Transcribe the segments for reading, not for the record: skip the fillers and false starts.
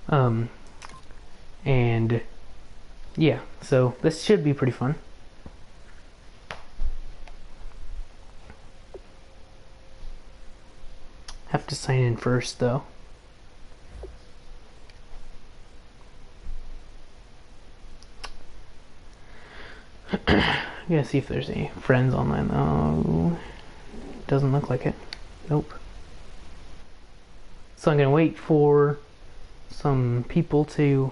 Um, and yeah, so this should be pretty fun. Have to sign in first though. Gotta see if there's any friends online. Oh, doesn't look like it. Nope. So I'm gonna wait for some people to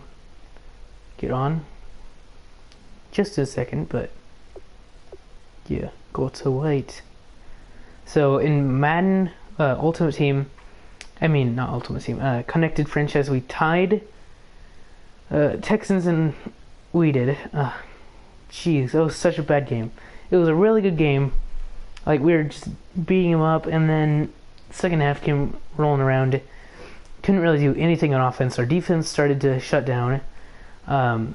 get on. Just a second, but yeah, got to wait. So in Madden Ultimate Team, I mean not Ultimate Team, Connected Franchise, we tied Texans and we did. Jeez, that was such a bad game. It was a really good game. Like, we were just beating them up, and then second half came rolling around. Couldn't really do anything on offense. Our defense started to shut down. So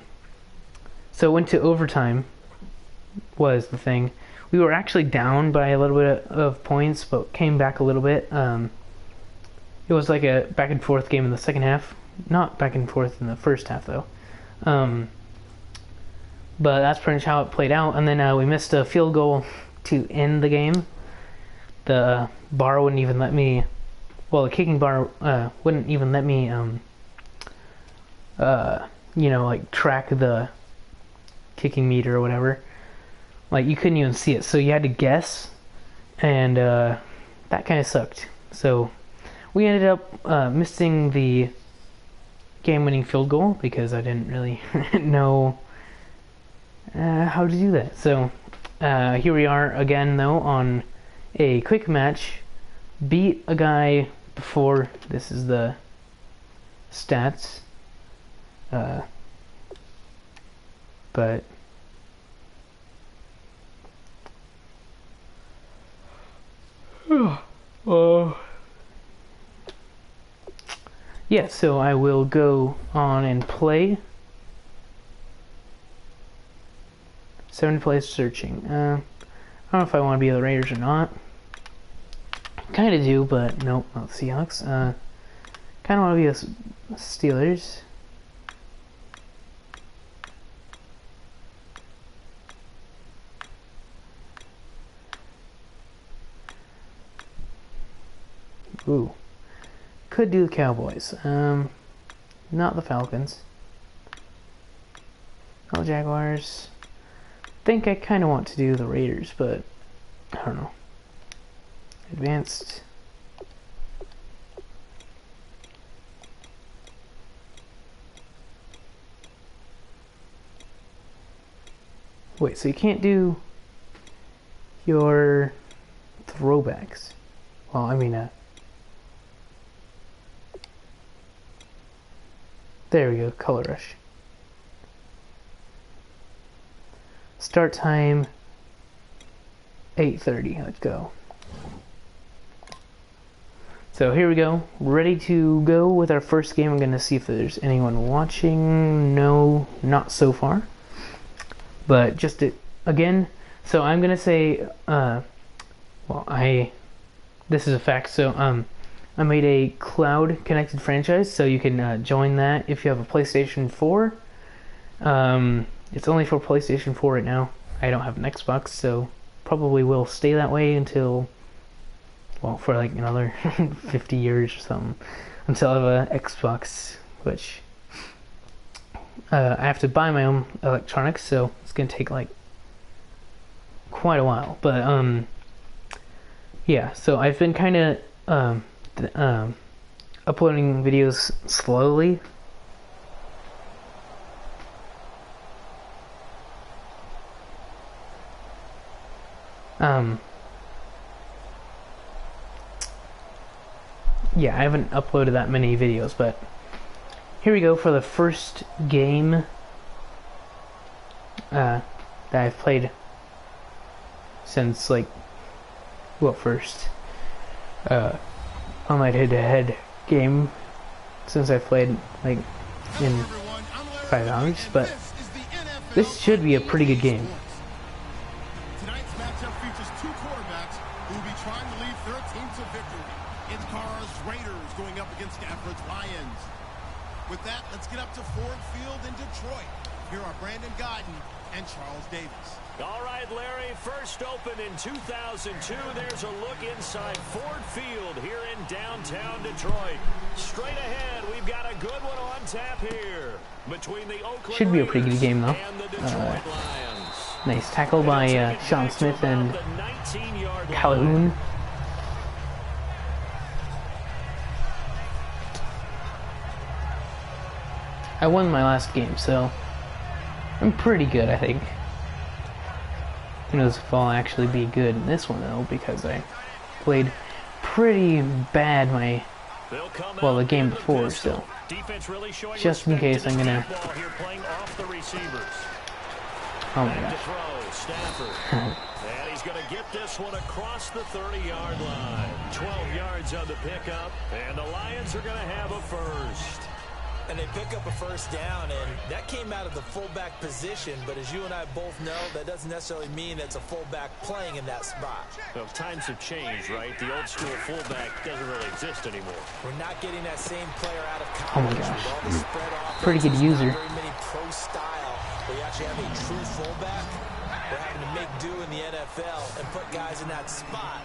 it went to overtime, was the thing. We were actually down by a little bit of points, but came back a little bit. It was like a back and forth game in the second half. Not back and forth in the first half, though. But that's pretty much how it played out. And then we missed a field goal to end the game. The bar wouldn't even let me... Well, the kicking bar wouldn't even let me, like track the kicking meter or whatever. Like, you couldn't even see it. So you had to guess. And that kind of sucked. So we ended up missing the game-winning field goal because I didn't really know... how to do that. So here we are again though on a quick match. Beat a guy before. This is the stats. But yeah, so I will go on and play. 70 plays searching. I don't know if I want to be the Raiders or not. Kind of do, but nope, not the Seahawks. Kind of want to be the Steelers. Ooh. Could do the Cowboys. Not the Falcons. No Jaguars. Think I kind of want to do the Raiders, but I don't know. Advanced. Wait, so you can't do your throwbacks. Well, I mean, there we go, Color Rush. Start time 8:30. Let's go. So here we go, ready to go with our first game. I'm gonna see if there's anyone watching. No, not so far. But just again, so I'm gonna say, this is a fact. So I made a cloud connected franchise, so you can join that if you have a PlayStation 4. It's only for PlayStation 4 right now. I don't have an Xbox, so probably will stay that way until, well, for like another 50 years or something, until I have an Xbox, which I have to buy my own electronics, so it's gonna take like quite a while. But yeah, so I've been kind of uploading videos slowly. Yeah, I haven't uploaded that many videos, but here we go for the first game that I've played since, like, well, first online head-to-head game since I've played, like, in 5 hours, but this should be a pretty good game. Tonight's matchup features two quarterbacks who will be trying to lead their team to victory. It's Carr's Raiders going up against Stafford's Lions. With that, let's get up to Ford Field in Detroit. Here are Brandon Guyton and Charles Davis. All right, Larry, first opened in 2002. There's a look inside Ford Field here in downtown Detroit. Straight ahead, we've got a good one on tap here between the Oakland Should be a pretty good game, though. and the Detroit Lions. Nice tackle by Sean Smith and Calhoun. I won my last game, so I'm pretty good, I think. Who knows if I'll actually be good in this one, though, because I played pretty bad the game before, so just in case I'm gonna... Oh my gosh. And he's going to get this one across the 30-yard line. 12 yards on the pickup, and the Lions are going to have a first. And they pick up a first down, and that came out of the fullback position. But as you and I both know, that doesn't necessarily mean it's a fullback playing in that spot. Well, times have changed, right? The old school fullback doesn't really exist anymore. We're not getting that same player out of college. Oh my gosh. Pretty good user. Very many pro style, where you actually have a true fullback. We're having to make do in the NFL and put guys in that spot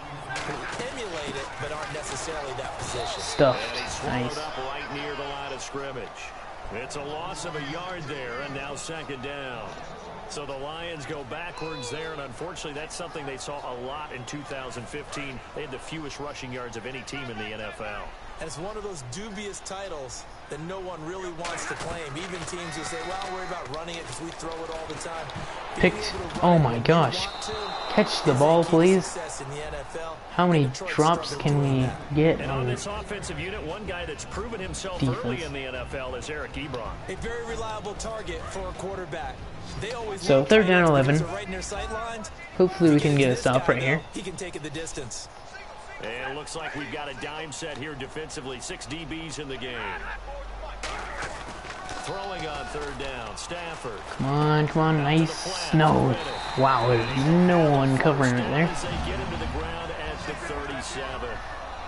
who emulate it but aren't necessarily that position. Stuffed. And he's Nice. up right near the line of scrimmage. It's a loss of a yard there, and now second down. So the Lions go backwards there, and unfortunately that's something they saw a lot in 2015. They had the fewest rushing yards of any team in the NFL. And it's one of those dubious titles that no one really wants to claim. Even teams who say, well, I'll worry about running it because we throw it all the time. Picked. Oh my gosh. Catch the ball, please. How many drops can we get And on on this this offensive unit, one guy that's proven himself early in the NFL is Eric Ebron. A very reliable target for a quarterback. They always So, third down 11. right in their sight lines. Hopefully we can get a stop right here. He can take it the distance. And it looks like we've got a dime set here defensively. 6 DBs in the game. Throwing on third down, Stafford. Come on, nice. No. Wow, there's no one covering it there. They get him to the ground at the 37.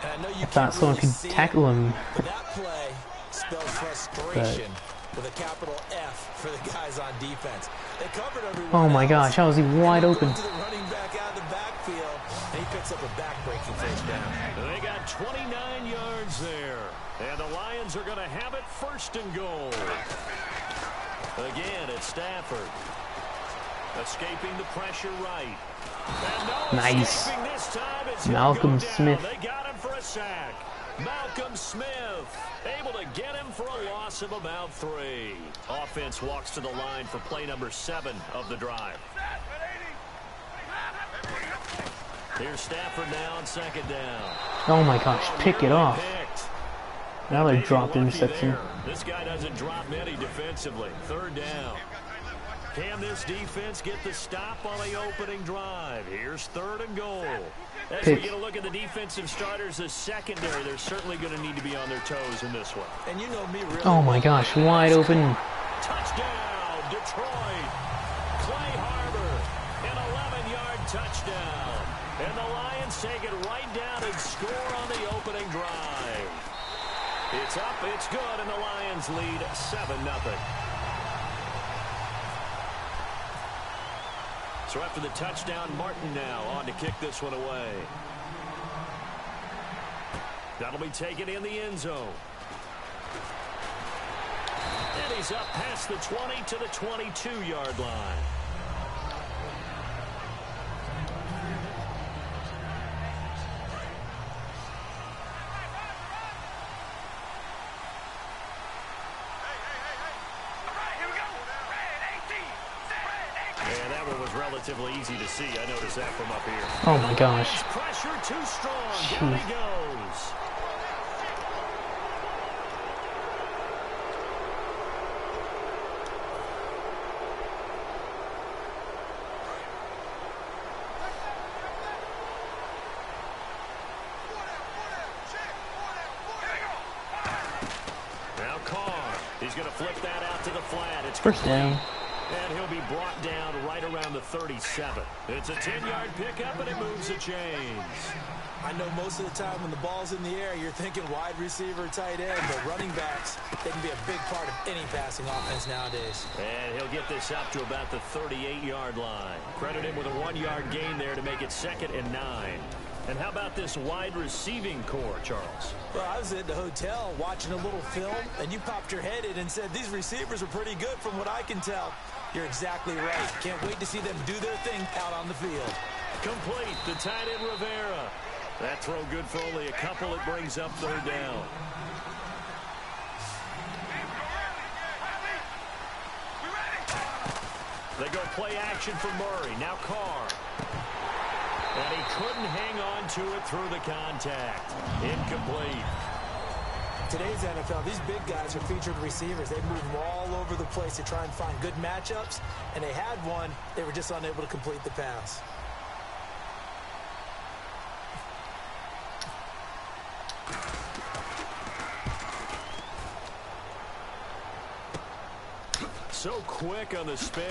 I thought someone could tackle him. But that play spells frustration with a capital F for the guys on defense. They covered everyone. Oh my gosh, how was he wide open? To the running back out of the backfield, and he picks up a back-breaking first down. They got 29 yards there. And the Lions are going to have it first and goal. Again, it's Stafford. Escaping the pressure right. And no Nice. escaping this time. It's Malcolm gonna go down. Smith. They got him for a sack. Malcolm Smith able to get him for a loss of about 3. Offense walks to the line for play number 7 of the drive. Here's Stafford now on second down. Oh my gosh, pick it off. Picked. Another drop interception. This guy doesn't drop many defensively. Third down. Can this defense get the stop on the opening drive? Here's third and goal. As we get a look at the defensive starters, the secondary, they're certainly going to need to be on their toes in this one. And you know me really. Oh my gosh, wide open. Touchdown, Detroit. Clay Harbor, an 11-yard touchdown. And the Lions take it right down and score on the opening drive. It's up, it's good, and the Lions lead 7-0. So after the touchdown, Martin now on to kick this one away. That'll be taken in the end zone. And he's up past the 20 to the 22-yard line. And that one was relatively easy to see. I noticed that from up here. Oh my gosh. Pressure too strong. Down he goes. Now Carr. He's going to flip that out to the flat. It's First down. And he'll be brought down right around the 37. It's a 10-yard pickup, and it moves the chains. I know most of the time when the ball's in the air, you're thinking wide receiver, tight end, but running backs, they can be a big part of any passing offense nowadays. And he'll get this up to about the 38-yard line. Credit him with a 1-yard gain there to make it 2nd and 9. And how about this wide receiving core, Charles? Well, I was at the hotel watching a little film, and you popped your head in and said, these receivers are pretty good from what I can tell. You're exactly right. Can't wait to see them do their thing out on the field. Complete, the tight end Rivera. That throw good for only a couple. It brings up 3rd down. They go play action for Murray. Now Carr. And he couldn't hang on to it through the contact. Incomplete. Today's NFL, these big guys are featured receivers. They move all over the place to try and find good matchups, and they had one. They were just unable to complete the pass. So quick on the spin.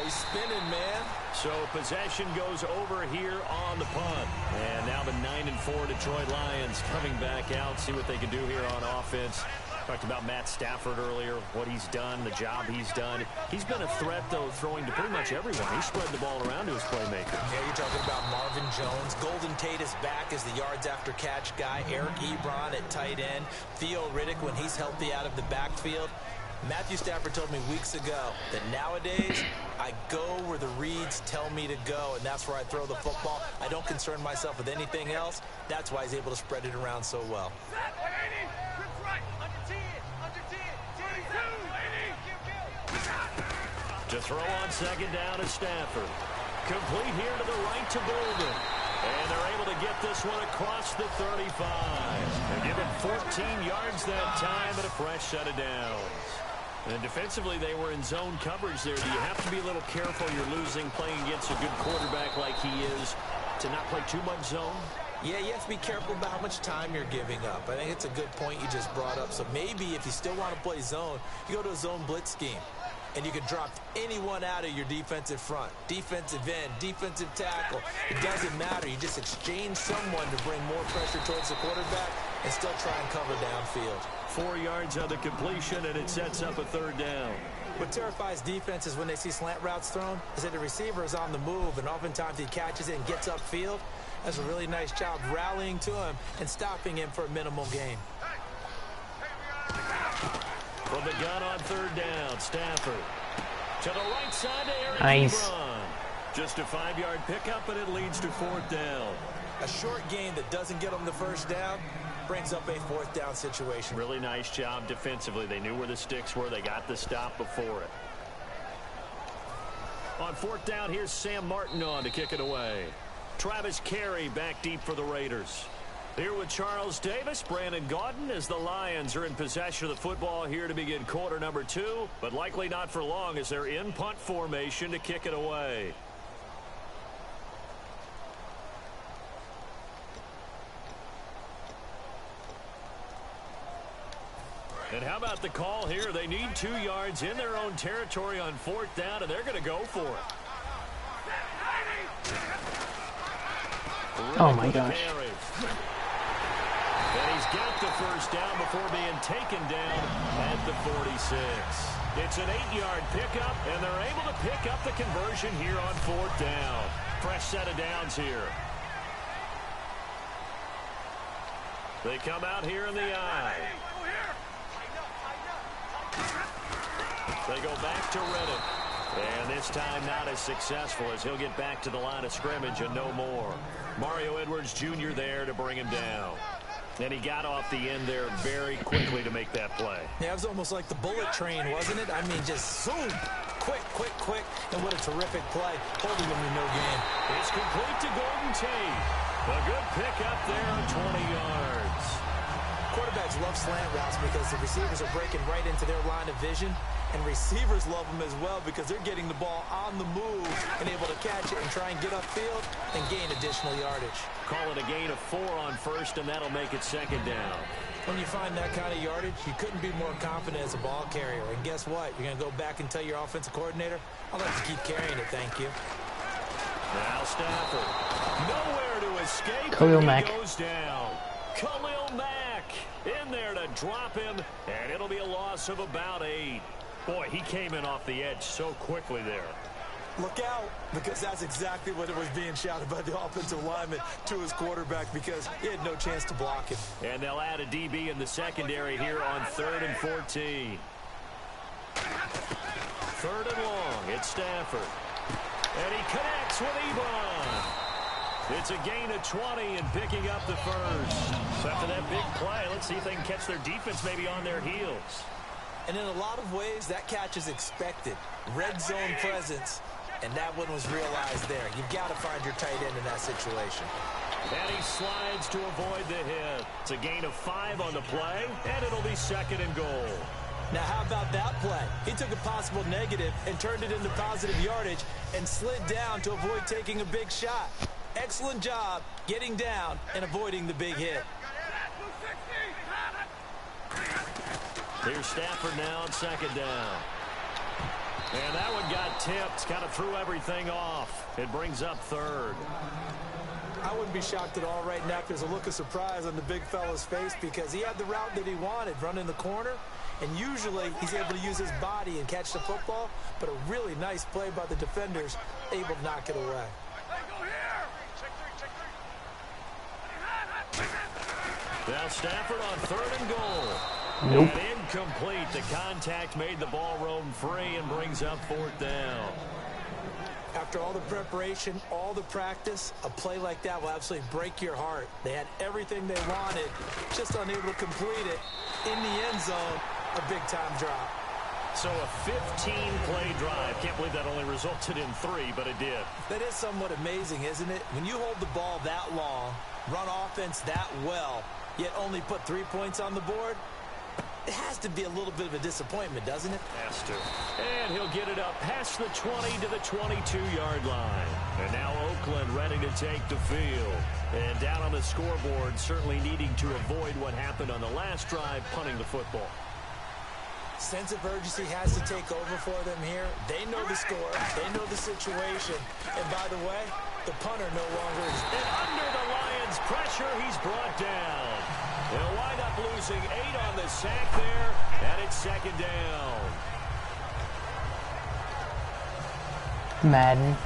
He's spinning, man. So possession goes over here on the punt. And now the 9-4 Detroit Lions coming back out, see what they can do here on offense. Talked about Matt Stafford earlier, what he's done, the job he's done. He's been a threat, though, throwing to pretty much everyone. He spread the ball around to his playmakers. Yeah, you're talking about Marvin Jones. Golden Tate is back as the yards after catch guy. Eric Ebron at tight end. Theo Riddick when he's healthy out of the backfield. Matthew Stafford told me weeks ago that nowadays I go where the reads tell me to go, and that's where I throw the football. I don't concern myself with anything else. That's why he's able to spread it around so well. To throw on 2nd down is Stafford. Complete here to the right to Bolden. And they're able to get this one across the 35. They give him 14 yards that time and a fresh set of downs. And defensively, they were in zone coverage there. Do you have to be a little careful? You're losing playing against a good quarterback like he is to not play too much zone? Yeah, you have to be careful about how much time you're giving up. I think it's a good point you just brought up. So maybe if you still want to play zone, you go to a zone blitz scheme. And you can drop anyone out of your defensive front. Defensive end, defensive tackle. It doesn't matter. You just exchange someone to bring more pressure towards the quarterback and still try and cover downfield. 4 yards on the completion, and it sets up a 3rd down. What terrifies defenses when they see slant routes thrown is that the receiver is on the move, and oftentimes he catches it and gets upfield. That's a really nice job rallying to him and stopping him for a minimal gain. From the gun on 3rd down, Stafford. To the right side to Eric Nice. Ebron. Just a 5-yard pickup, and it leads to 4th down. A short gain that doesn't get them the first down brings up a 4th down situation. Really nice job defensively. They knew where the sticks were. They got the stop before it. On 4th down, here's Sam Martin on to kick it away. Travis Carey back deep for the Raiders. Here with Charles Davis, Brandon Gaudin, as the Lions are in possession of the football here to begin quarter number 2, but likely not for long as they're in punt formation to kick it away. And how about the call here? They need 2 yards in their own territory on 4th down, and they're going to go for it. Oh my gosh. And he's got the first down before being taken down at the 46. It's an 8-yard pickup, and they're able to pick up the conversion here on 4th down. Fresh set of downs here. They come out here in the eye. They go back to Riddick. And this time not as successful as he'll get back to the line of scrimmage and no more. Mario Edwards Jr. there to bring him down. And he got off the end there very quickly to make that play. Yeah, it was almost like the bullet train, wasn't it? I mean, just zoom. Quick, quick, quick. And what a terrific play. Holding him to no gain. It's complete to Golden Tate. A good pickup there on 20 yards. Quarterbacks love slant routes because the receivers are breaking right into their line of vision. And receivers love them as well because they're getting the ball on the move and able to catch it and try and get upfield and gain additional yardage. Call it a gain of 4 on 1st, and that'll make it 2nd down. When you find that kind of yardage, you couldn't be more confident as a ball carrier. And guess what? You're going to go back and tell your offensive coordinator, I'd like to keep carrying it, thank you. Now Stafford. Nowhere to escape. Khalil Mack. He goes down. Khalil Mack in there to drop him, and it'll be a loss of about 8. Boy, he came in off the edge so quickly there. Look out, because that's exactly what it was being shouted by the offensive lineman to his quarterback, because he had no chance to block him. And they'll add a DB in the secondary here on 3rd and 14. 3rd and long. It's Stafford. And he connects with Ebron. It's a gain of 20 and picking up the first. So after that big play, let's see if they can catch their defense maybe on their heels. And in a lot of ways, that catch is expected. Red zone presence. And that one was realized there. You've got to find your tight end in that situation. And he slides to avoid the hit. It's a gain of 5 on the play, and it'll be 2nd and goal. Now, how about that play? He took a possible negative and turned it into positive yardage and slid down to avoid taking a big shot. Excellent job getting down and avoiding the big hit. Here's Stafford now on 2nd down. And that one got tipped, kind of threw everything off. It brings up 3rd. I wouldn't be shocked at all right now if there's a look of surprise on the big fella's face, because he had the route that he wanted, running the corner, and usually he's able to use his body and catch the football, but a really nice play by the defenders, able to knock it away. Now Stafford on 3rd and goal. Nope. And incomplete. The contact made the ball roam free and brings up 4th down. After all the preparation, all the practice, a play like that will absolutely break your heart. They had everything they wanted, just unable to complete it. In the end zone, a big-time drop. So a 15-play drive. Can't believe that only resulted in 3, but it did. That is somewhat amazing, isn't it? When you hold the ball that long, run offense that well, yet only put 3 points on the board, it has to be a little bit of a disappointment, doesn't it? Has to. And he'll get it up past the 20 to the 22-yard line. And now Oakland ready to take the field. And down on the scoreboard, certainly needing to avoid what happened on the last drive, punting the football. Sense of urgency has to take over for them here. They know the score. They know the situation. And by the way, the punter no longer is. And under the Lions' pressure, he's brought down. They'll wind up losing 8 on the sack there, and it's 2nd down. Madden.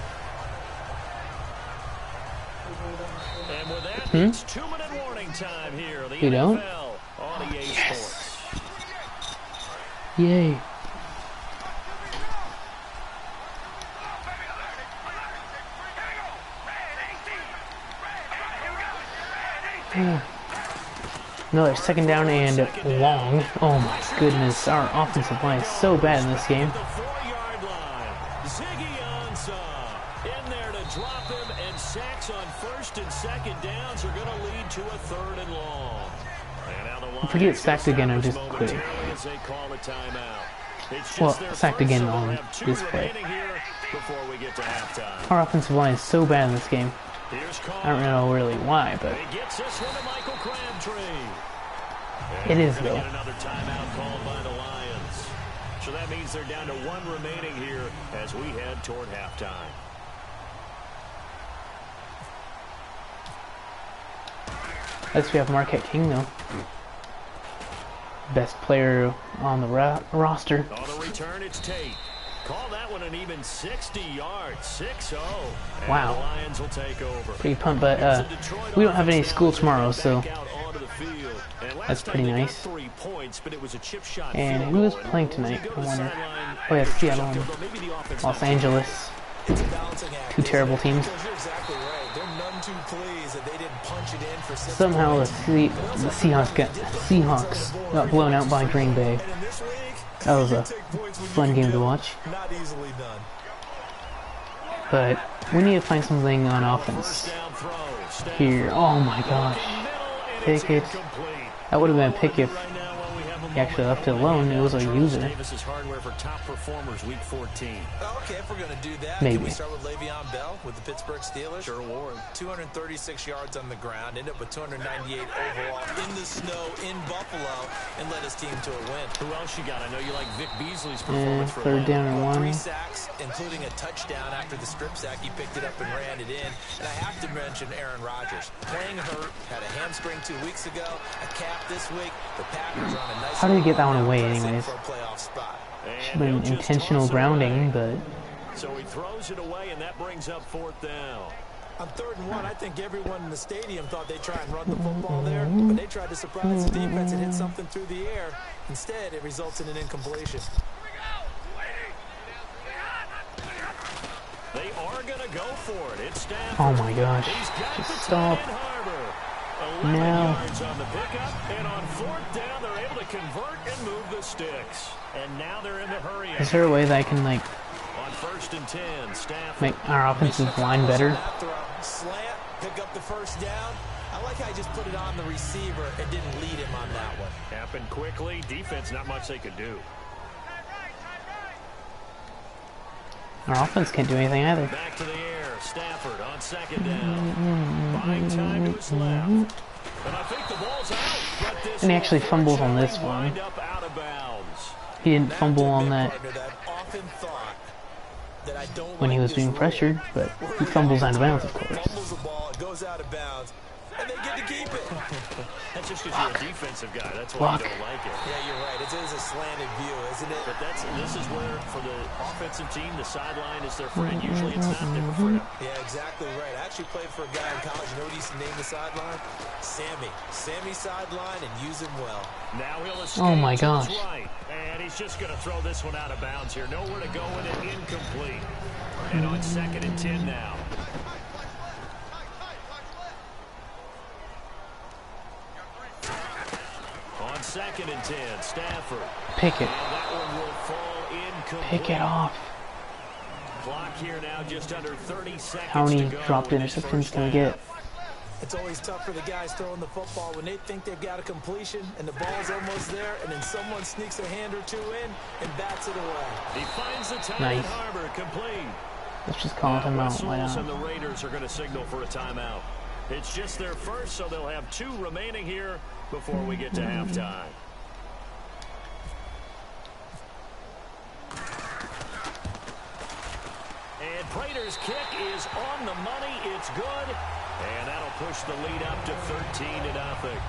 And with that, it's 2-minute warning time here. The You don't? NFL on EA Yes. Sports. Yay. Another 2nd down and long. Oh my goodness, our offensive line is so bad in this game. The 4-yard line. Ziggy Ansah in there to drop him, and sacks on 1st and 2nd downs are going to lead to a 3rd and long. And now the Lions If we get sacked again, I just quit. momentarily as they call a timeout. It's Well, just their sacked first, again so they'll on have 2 this play. remaining here before we get to halftime. Our offensive line is so bad in this game. Here's I don't know really why, but He gets this one to Michael Crabtree. it is Gonna though. get another timeout called by the Lions. So that means they're down to 1 remaining here as we head toward halftime. At least we have Marquette King though. Best player on the roster. On the return, it's Tate. Call that one an even 60 yards, 6-0. And Wow. the Lions will take over. Pretty pumped, but we don't have any school tomorrow, so that's pretty nice. And who is playing tonight? I wonder. Oh yeah, Seattle and Los Angeles. It's a balancing act. 2 terrible teams. Because you're exactly right. They're none too pleased that they didn't punch it in for 6 Somehow the points. Seahawks got blown out by Green Bay. And in this league, That was you a take points when fun you game can to get watch. them. Not easily done. But we need to find something on offense here. Oh my gosh. Pick it. That would have been a pick if he actually left it alone. It was a user. Davis's hardware for top performers, week 14. Okay, if we're going to do that, Maybe. can we start with Le'Veon Bell with the Pittsburgh Steelers? Sure would. 236 yards on the ground, ended up with 298 overall in the snow in Buffalo, and led his team to a win. Who else you got? I know you like Vic Beasley's And performance for third down and Atlanta. 3 1. sacks, including a touchdown after the strip sack. He picked it up and ran it in. And I have to mention Aaron Rodgers. Playing hurt, had a hamstring 2 weeks ago, a calf this week. The Packers are on a nice How did he get that one away pressing anyways? for a playoff spot. Should have been intentional grounding, but So he throws it away, and that brings up 4th down. On 3rd and 1, I think everyone in the stadium thought they'd try and run the football there, but they tried to surprise the defense and hit something through the air. Instead, it results in an incompletion. They are going to go for it. It's Stafford. oh my gosh. He's got Just the stop. tight end Harbor. 11 No. yards on the pickup, and on 4th down, they're able to convert and move the sticks. And now they're in the hurry. Is there a way that I can like On 1st and 10, Stafford. make our offensive line better? Snap throw, slant, pick up the 1st down. I like how he just put it on the receiver and didn't lead him on that one. Happened quickly. Defense, not much they could do. Our offense can't do anything either. Back to the air. Stafford on 2nd down. Buying time to his left. And I think the ball's out. But this And he actually will fumbles on this unfortunately one. wind up out of bounds. He didn't fumble on that Partner that I've often thought that I don't when he like was this being rule. pressured, but he fumbles out of bounds, of course. Fumbles the ball, it goes out of bounds, and they get to keep it. That's just because you're a defensive guy. That's why Block. you don't like it. Yeah, you're right. It is a slanted view, isn't it? But this is where, for the offensive team, the sideline is their friend. Usually it's not their friend. Yeah, exactly right. I actually played for a guy in college. You know what he used to name the sideline? Sammy. Sammy sideline, and use him well. Now he'll escape Oh my to his gosh. right. And he's just going to throw this one out of bounds here. Nowhere to go with it. Incomplete. And on 2nd and 10 now. On 2nd and 10, Stafford. Pick it. And that one will fall incomplete. Pick it off. Clock here now just under 30 seconds How many to go dropped in this interceptions first can we half. get? It's always tough for the guys throwing the football when they think they've got a completion and the ball's almost there, and then someone sneaks a hand or two in and bats it away. He finds the tight Nice. end Harbor complete. Let's just call him out. Why Whistles, not? and the Raiders are going to signal for a timeout. It's just their first, so they'll have 2 remaining here before we get to halftime. And Prater's kick is on the money. It's good. And that'll push the lead up to 13-0.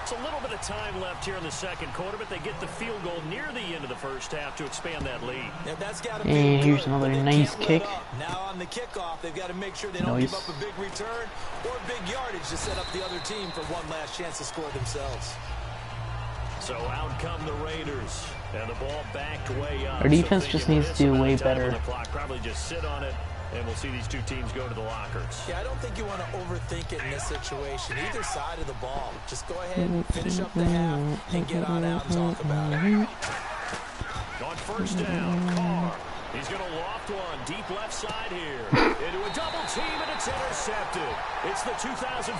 It's a little bit of time left here in the 2nd quarter, but they get the field goal near the end of the first half to expand that lead. Now that's got to And be here's good, another but they nice can't let kick. up. Now on the kickoff, they've got to make sure they don't Nice. give up a big return or big yardage to set up the other team for one last chance to score themselves. So out come the Raiders, and the ball backed way up. Our defense So just thinking needs with to do this way amount of time on better. the clock, probably just sit on it, and we'll see these 2 teams go to the lockers. Yeah, I don't think you want to overthink it in this situation. Either side of the ball. Just go ahead and finish up the half and get on out and talk about it. On 1st down, Carr. He's going to loft one deep left side here. Into a double team, and it's intercepted. It's the 2014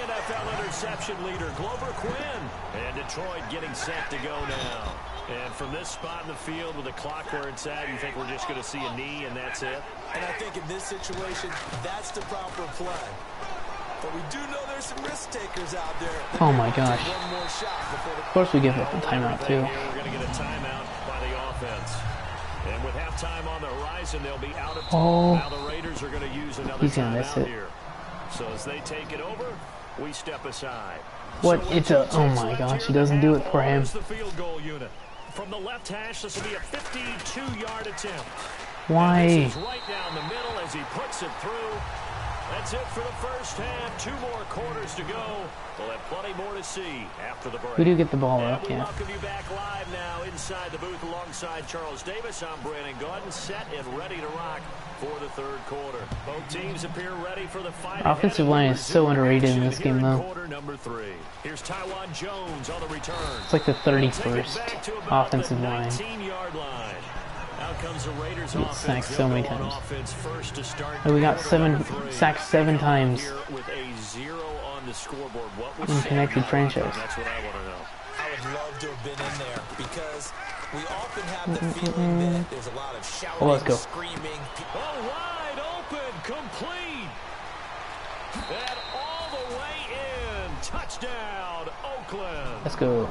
NFL interception leader, Glover Quinn. And Detroit getting set to go now. And from this spot in the field with the clock where it's at, you think we're just going to see a knee and that's it? And I think in this situation, that's the proper play. But we do know there's some risk takers out there. Oh my gosh. One more shot before the Of course we give up the timeout too. Here, we're going to get a timeout by the offense. And with halftime on the horizon, they'll be out of time. Oh. Now the Raiders are going to use another He's gonna miss timeout it. here. So as they take it over, we step aside. What? So It's with a. 2 Oh ticks my left gosh, here he doesn't in do the it half, for him. is the field goal unit. From the left hash, this will be a 52-yard attempt. Why? And this is right down the middle as he puts it through. That's it for the first half. 2 more quarters to go. We'll have plenty more to see after the break. We do get the ball And up, we yeah. welcome you back live now inside the booth alongside Charles Davis. I'm Brandon Gordon, set and ready to rock for the 3rd quarter. Both teams appear ready for the fight. Our offensive line is so underrated in this game, though. Quarter number 3. Here's Tywan Jones on the return. It's like the Take it 31st back to about offensive the line. 19-yard line. Out comes the Raiders Get offense. sacked so They'll many go on times. offense first to start And we got quarter number 3. sacked 7 times Here with a 0 on the scoreboard. What was in said? connected franchise. That's what I want to know. I would love to have been in there because we often have the feeling that there's a lot of shouting, let's go. screaming. Oh, wide open, complete. And all the way in. Touchdown, Oakland. Let's go.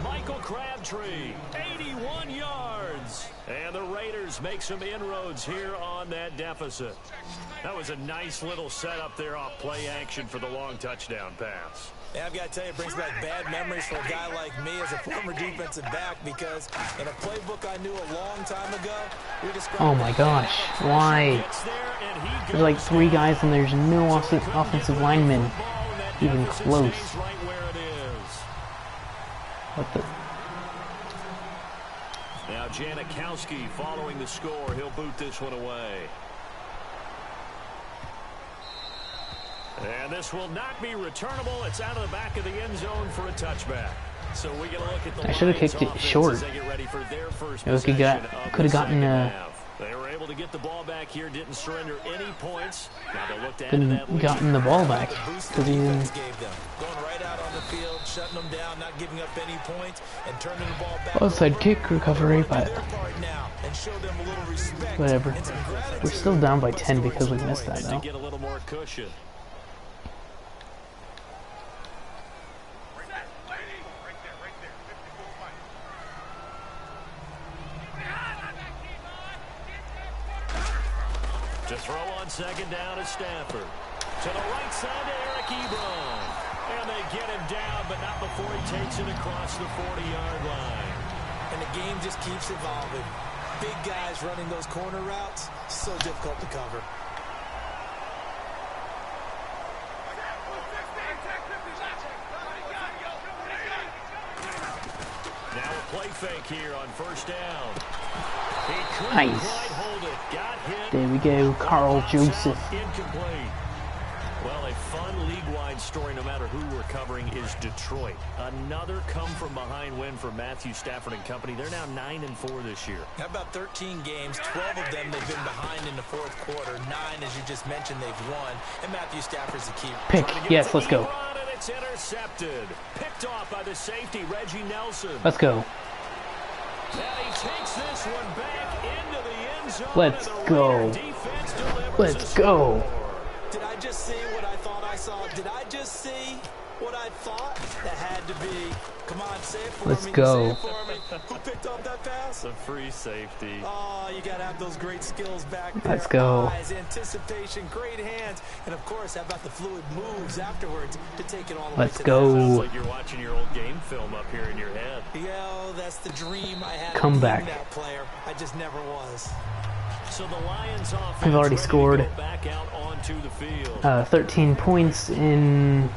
Michael Crabtree, 81 yards. And the Raiders make some inroads here on that deficit. That was a nice little setup there off play action for the long touchdown pass. Yeah, I've got to tell you, it brings back bad memories for a guy like me as a former defensive back because in a playbook I knew a long time ago, we described... Oh my gosh, why? There's like 3 guys and there's no offensive linemen even close. What the... Now Janikowski following the score. He'll boot this one away. And this will not be returnable. It's out of the back of the end zone for a touchback. So we get a look at the I should have kicked it short. Could have gotten they were able to get the ball back here, didn't surrender any points. Now they look to gotten the ball back because he going right out on the field, shutting them down, not giving up any points, and turning the ball back. outside kick recovery, but whatever. We're still down by 10 because we missed that though. Get a little more cushion. To throw on second down is Stafford. To the right side to Eric Ebron. And they get him down, but not before he takes it across the 40-yard line. And the game just keeps evolving. Big guys running those corner routes, so difficult to cover. Now a play fake here on first down. He couldn't Nice. quite hold it. Got hit. There we go, Carl Joseph. Incomplete. Well, a fun league-wide story, no matter who we're covering, is Detroit. Another come-from-behind win for Matthew Stafford and company. They're now 9-4 this year. How about 13 games, 12 of them they've been behind in the fourth quarter. 9, as you just mentioned, they've won. And Matthew Stafford's the key. Pick. Yes, let's go. And it's intercepted. Picked off by the safety, Reggie Nelson. Let's go. And he takes this one back into the end zone. Let's and the go. Raider defense delivers Let's a go. score. Did I just see what I thought I saw? Did I just see what I thought? That had to be. Come on, say it for Let's me. go. Say it for me. Who picked up that pass? The free safety. Oh, you got to have those great skills back there. Let's go. Eyes, anticipation, great hands. And, of course, how about the fluid moves afterwards to take it all the way Let's to go. the Sounds like you're watching your old game film up here in your head. Yeah, that's the dream I had. Come of being back. that player. I just never was. So the Lions offense We've already ready to scored. go back out onto the field. 13 points in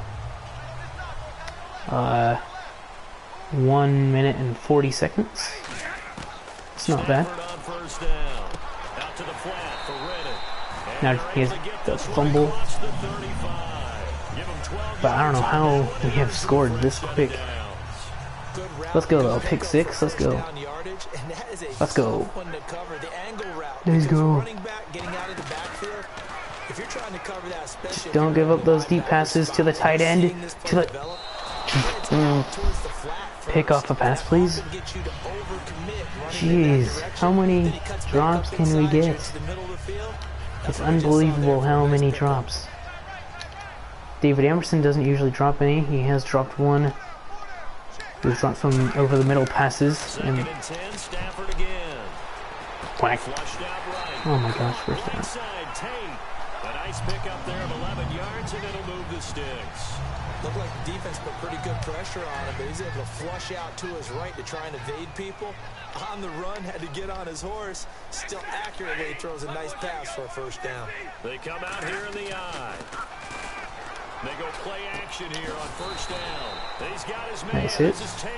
1 minute and 40 seconds. It's not bad. Stafford on first down. Out to the flat for Riddick. Now And he has they're able to get the this one fumble. across the 35. Give him 12 But I don't know yards how on we have first scored and this quick. downs. Good route. Let's go though. Pick 6. Let's go. Down yardage, and that is a Let's go. tough one to cover. The angle route. Let's because go. Running back, getting out of the backfield. If you're trying to cover that, especially if Don't you're give up in those the deep passes to the tight end. seeing this To the develop, Mm. Pick off a pass, please. Jeez, how many drops can we get? It's unbelievable how many drops. David Emerson doesn't usually drop any. He has dropped one. He's dropped some over the middle passes and 2nd and 10, Stafford again. whack. Flushed out right. Oh my gosh, first down. Right side, Tate. A nice pickup there of 11 yards, and it'll move the sticks. Looked like the defense put pretty good pressure on him, but he's able to flush out to his right to try and evade people. On the run, had to get on his horse. Still accurately throws a nice pass for a first down. They come out here in the eye. They go play action here on first down. He's got his man. Nice hit. This is Tate.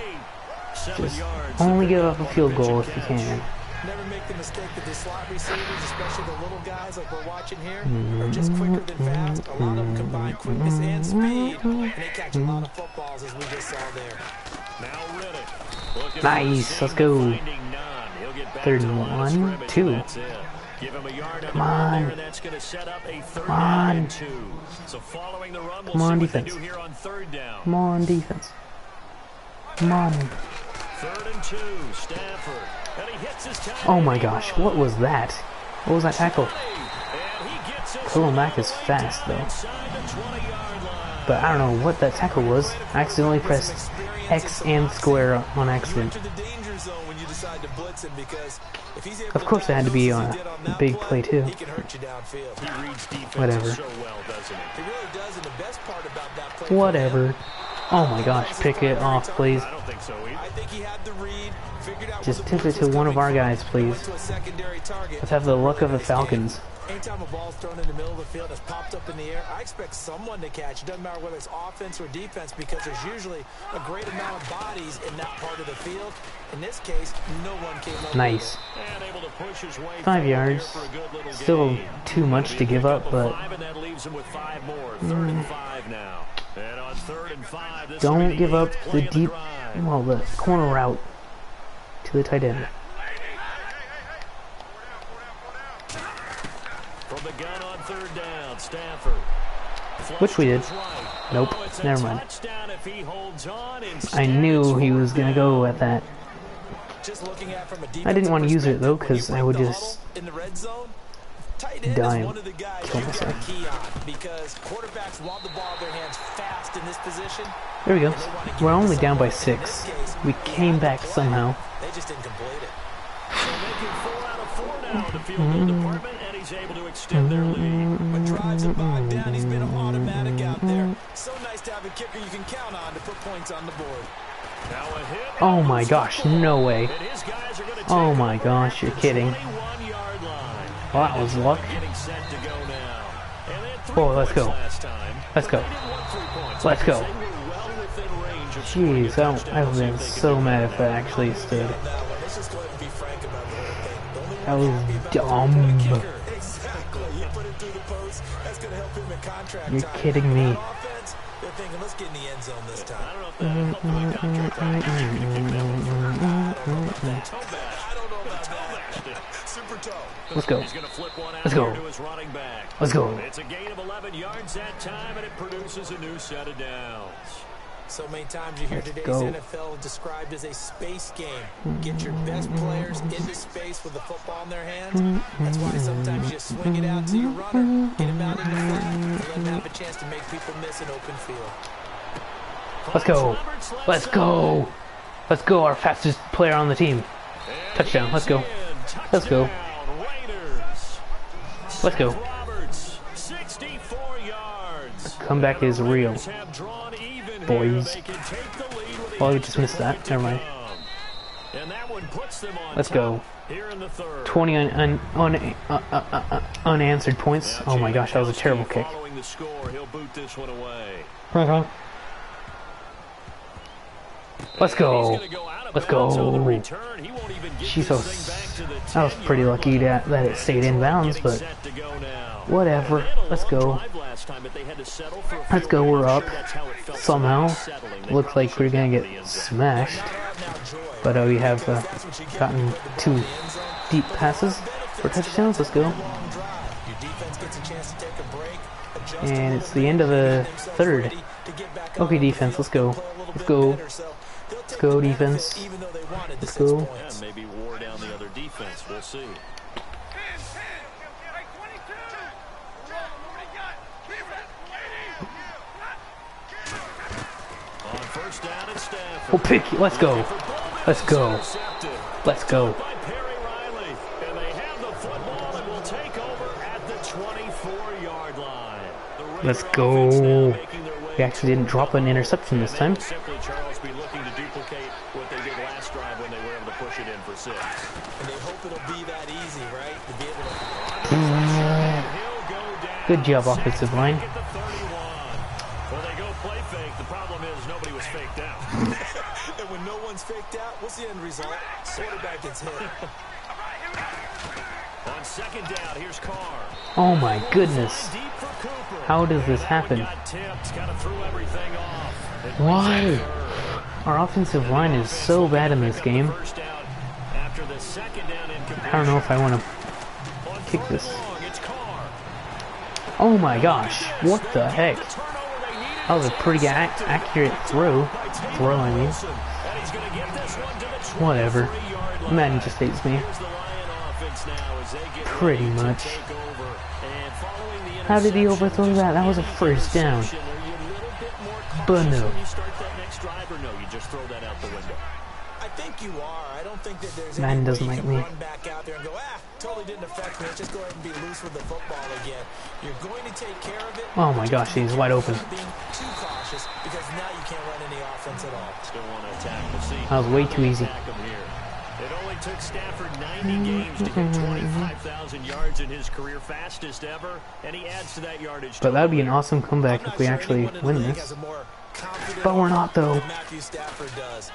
7 Just yards. only to give pick up a on field pitch goal and if you catch. can. Never make the mistake that the slot receivers, especially the little guys like we're watching here, are just quicker than fast. A lot of them combine quickness and speed, and they catch a lot of footballs, as we just saw there. Now Riddick. Looking Nice, for the let's seam, go. finding none. He'll get back Third to the and line of one, scrimmage, 2. and that's it. Give him a yard on Come the run on. there, and that's going to set up a third Come down on. and 2. So following the run, we'll Come see on, what they defense. do here on third down. Come on, defense. Come on. 3rd and 2, Stafford. And he hits his tight Oh my end. gosh, what was that? What was that tackle? And he gets this Khalil one Mack is all the way fast, down though. inside the 20-yard line. But I don't know what that tackle was. I accidentally pressed X and square on accident. Of course, it had to be on a big play too. He reads defense Whatever. so well, doesn't he? He really does, and the best part about that play for him, Whatever. Oh my gosh, pick it off, please. I don't think so either. I think he had the read, figured out Just where the tip it blitz to was one of coming our from, guys, and please. went to a secondary target. Let's have the luck of the Nice game. Falcons. Anytime a ball's thrown in the middle of the field that's popped up in the air, I expect someone to catch. It doesn't matter whether it's offense or defense because there's usually a great amount of bodies in that part of the field. In this case, no one came up Nice. And able to push his way 5 yards. for a good little Still gain. too much to give up, but 5, and that leaves him with 5 more. 3rd and 5 now. And on 3rd and 5, this will don't be give the up eighth the play of deep, drive. well, the corner route to the tight end. From the gun on 3rd down, Stafford. Which we did. Flushed to his right. Nope, Oh, it's a never mind. touchdown if he holds on. I Instead, knew it's he was gonna go at that. Just looking at from a I didn't want to use it though, perspective, because when I you would break the just huddle in the red zone, tight end die is and one of the guys kill you gotta myself. key on because quarterbacks want the ball in their hands fast in this position. There we go. and they want to get We're it to only down by someone. In this 6. case, We he came had the back play. somehow. They just didn't complete it. So making 4 out of 4 now in the field goal department, and he's able to extend their lead. When drives are bogged down, he's been an automatic out there. So nice to have a kicker you can count on to put points on the board. Now a hit. Oh my gosh, no way. And his guys are going to take Oh my over gosh, you're at the kidding. 21-yard line. Well, that was luck. Getting set to go now. And they had 3 Oh, let's points go. last time, Let's but go. they didn't want 3 points. Let's go. They were well within range of scoring a Jeez, touchdown. I would have been See if they so can do mad that if that now. actually stood. Let's just go ahead and be frank about the whole thing. The only That one was happy about dumb. the kicker. Exactly. You put it through the post. That's going to help him in contract You're time. kidding me. On offense, they're thinking, let's get in the end zone this I time. don't know if that helped him in contract time. He's going to kick that one through. Toe bash. I don't know about Toe that. bashed it. Super toe. Let's go. He's going to flip one out Let's go. here to his running back. Let's go. It's a gain of 11 yards that time, and it produces a new set of downs. So many times you hear Let's today's go. NFL described as a space game. Get your best players into space with the football in their hands. That's why sometimes you swing it out to your runner, get him out in the flat, and let him have a chance to make people miss an open field. Let's go. Let's go. Let's go, our fastest player on the team. Touchdown. Let's go. Let's go. Raiders. Let's go. Roberts, 64 yards. Comeback is real. Raiders have drawn even Boys. here. They can take the lead with a Oh, we yard just missed that. to Never mind. come. And that one puts them on Let's top go. here in the 3rd. 20 unanswered points. Oh my gosh, that was a terrible kick. Following the score, he'll boot this one away. Let's He's go. gonna go out of Let's bounds on the go. return. He won't even get She's this so. thing back to the I was 10 pretty yard lucky line. that it stayed in bounds, Getting but set to go now. whatever. They had a Let's long go. drive last time, but they had to settle for a Let's field go. goal. We're I'm up sure that's how it felt somehow. settling. They Looks probably like we're should gonna have get the end zone. smashed, Now, Joy, but we have because that's what you get gotten when you put the 2 ball in the end zone. deep passes for touchdowns. Let's go. Long drive. Your defense gets a chance to take a break, adjust a And little it's the bit, end of the get themselves 3rd. ready to get back Okay, on the defense, field let's go. and play a little Let's bit go. better. So they'll Let's take go, the benefit defense. even though they wanted the Let's 6 go. points. Yeah, maybe wore down the other defense. We'll see. On 1st down at Stafford. Oh, pick. Let's go. Let's go. Intercepted. Let's go. By Perry Riley. And they have the football and will take over at the 24-yard line. The Raider Let's offense go. now making their way We actually didn't drop an interception this time. Simply, Charles, be looking to duplicate what they did last drive when they were able to push it in for 6. And they hope it'll be that easy, right? To be able to He'll go down. Good job, offensive line. At the 31. Well, they go play fake. The problem is nobody was faked out. And when no one's faked out, what's the end result? Quarterback gets hit. On 2nd down, here's Carr. Oh my goodness. Deep for Cooper. How does this happen? Got tipped, kind of threw everything off. It Why? Our offensive line is so bad in this game. First down after the 2nd down incompletion. I don't know if I want to On kick 3rd this. and long, it's Carr. Oh my gosh. What the heck? The turnover they needed. That was a pretty accurate throw. I mean. And going to get this one to the Whatever. 23-yard line. Madden just hates me. Here's the Lion offense now as they get Pretty ready to much. take over. And following the How did he interception, overthrow just that? That was a any first down. interception, are you a little bit more But cautious no. when you start that next drive, or no, you just throw that out the window? I think you are. I don't think that there's Madden any way doesn't you like can me. run back out there and go, totally didn't affect me. Let's just go ahead and be loose with the football again. You're going to take care of it. Oh my gosh, he's wide open. Without being too cautious, because now you can't run any offense at all. Still want to attack the seat. That was way too easy. Attack him here. It only took Stafford 90 games to hit 25,000 yards in his career, fastest ever, and he adds to that yardage. But that would be an awesome comeback if we actually win this. But we're not, though. Matthew Stafford does.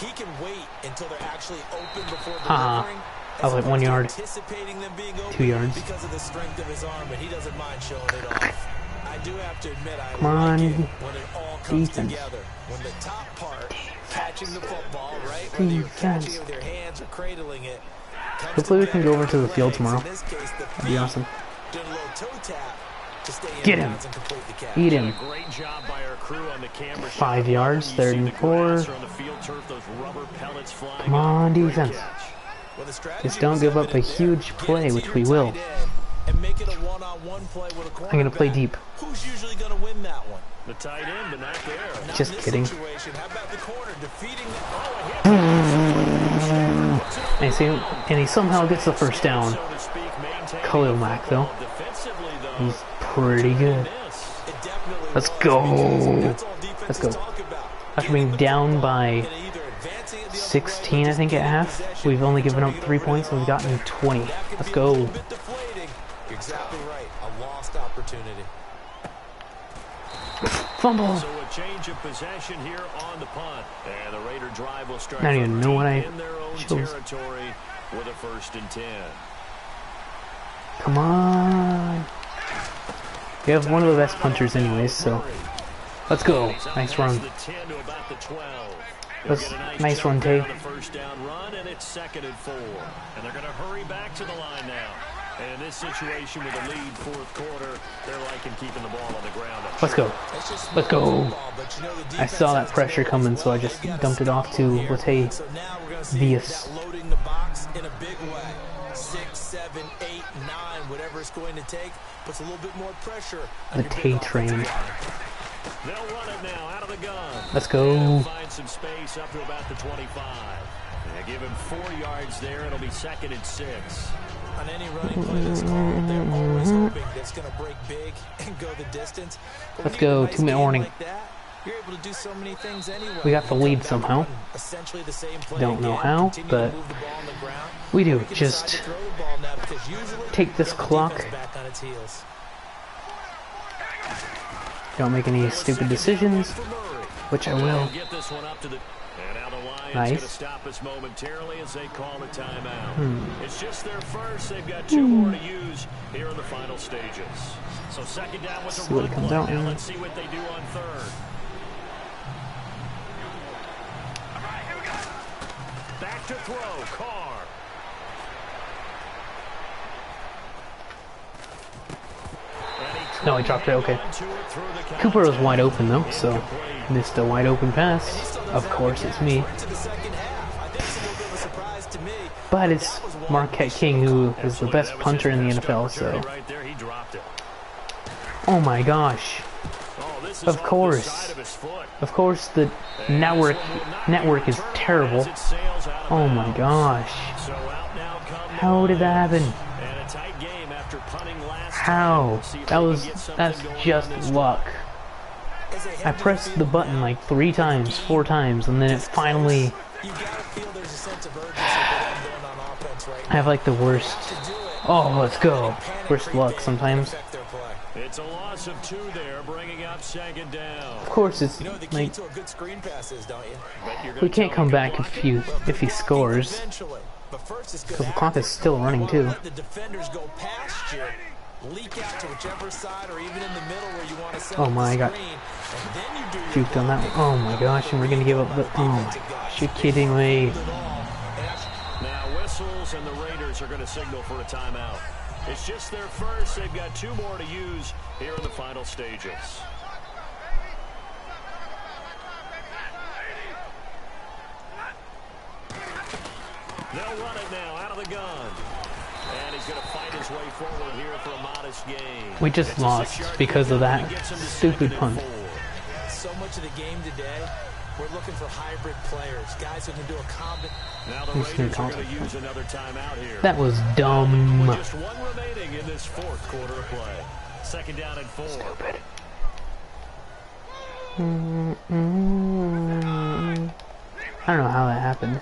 He can wait until they're actually open before Haha. delivering. That was like 1 yard. Anticipating them being open 2 yards. because of the strength of his arm, but he doesn't mind showing it off. I do have to admit, I Come on. like it when it all comes Defense. together. When the top part, catching the football, right? Whether you're catching it with your hands or cradling it. comes Hopefully we can go over to the together. field tomorrow. In this case, the That'd be awesome. doing a little toe tap to stay in Get him. bounds and complete the catch. Eat him. Great job by our crew on the camera. 5 yards, 3rd and 4. Come on, defense. Well, the strategy Just don't was give up a evident there. huge Get play, it to which your we will. tight end and make it a one-on-one play with a I'm gonna play cornerback. deep. Who's usually going to win that one? The tight end, but not there. Not Just in this kidding. situation. How about the corner defeating the... And he somehow gets the first down. Khalil Mack, though. He's pretty good. Let's go. Let's go. After being down by 16, I think, at half, we've only given up 3 points and we've gotten 20. Let's go. You're exactly right. A lost opportunity. Fumble. So a change of possession here on the punt. And the Raider drive will start I don't even know what I in their own chose. territory with a 1st and 10. Come on. We have one of the best punters anyways, so let's go. Nice run. The 10 to about the 12. That's nice run, Tay. The first down run, and it's 2nd and 4. And they're going to hurry back to the line now. And in this situation with a lead 4th quarter, they're liking keeping the ball on the ground. Let's go. Let's go. I saw that pressure coming, so I just dumped it off to Latay So now we're going to see Vias. that loading the box in a big way. 6, 7, 8, 9, whatever it's going to take, puts a little bit more pressure on The your big Tay offensive train. line. They'll run it now out of the gun. Let's They'll go. find some space up to about the 25. They give him 4 yards there. It'll be 2nd and 6. On any running play that's called, they're always hoping that's going to break big and go the distance. But Let's when you have a go. nice 2-minute game warning. like that, you're able to do so many things anyway. We got the You lead come back somehow. and run essentially the same play Don't know again, how, continue but to move the ball on the ground. we do. You can Just decide to throw the ball now because usually take this you get the clock. defense back on its heels. don't make any stupid decisions, which I will. Get this one up to the, and now the Lions Nice. going to stop us momentarily as they call a timeout. It's just their first. They've got 2 more to use here in the final stages. So 2nd down with See the what run it comes block. out Now in. let's see what they do on 3rd. Back to throw. Carr. No, he dropped it. Okay. Cooper was wide open though, so missed a wide open pass. Of course, it's me. To the second half. I think it's a little bit of a surprise to me. But it's Marquette King, who is the best punter in the NFL. So, Right there, he dropped it. oh my gosh. Oh, this is Of off the course. side of his foot. Of course, the network is terrible. Oh my gosh. So out now come How did that happen? and a tight game after punting last How? time. See if That they was can get something that's going just on this luck. As they I head to pressed the field button now, like 3 times, 4 times, and then it finally. you gotta feel there's a sense of urgency for them going on offense right I have like the worst. now. To do it, Oh, let's go. panic Worst luck creeping sometimes. can affect their play. It's a loss of 2 there, bringing up 2nd down. Of course, it's You know what the key like to a good screen pass is, don't you? But you're we gonna can't tell come me back to block if he scores. Eventually. But first it's Because the clock is still running too. Let the defenders go past you, leak out to whichever side or even in the middle where you want to send Oh my, I got screen, and then you do your juked on that one. Oh my gosh, and we're gonna give up the. Oh my gosh, you're kidding me. Now whistles and the Raiders are going to signal for a timeout. It's just their first. They've got 2 more to use here in the final stages. run it now out of the gun. And he's going to fight his way forward here for a modest gain. We just lost because of that stupid punt. So much of the game today, we're looking for hybrid players, guys who can do a combination. Now the Raiders are going to use another timeout here. That was dumb. With just one remaining in this fourth quarter of play. Second down and 4. Stupid. I don't know how that happened.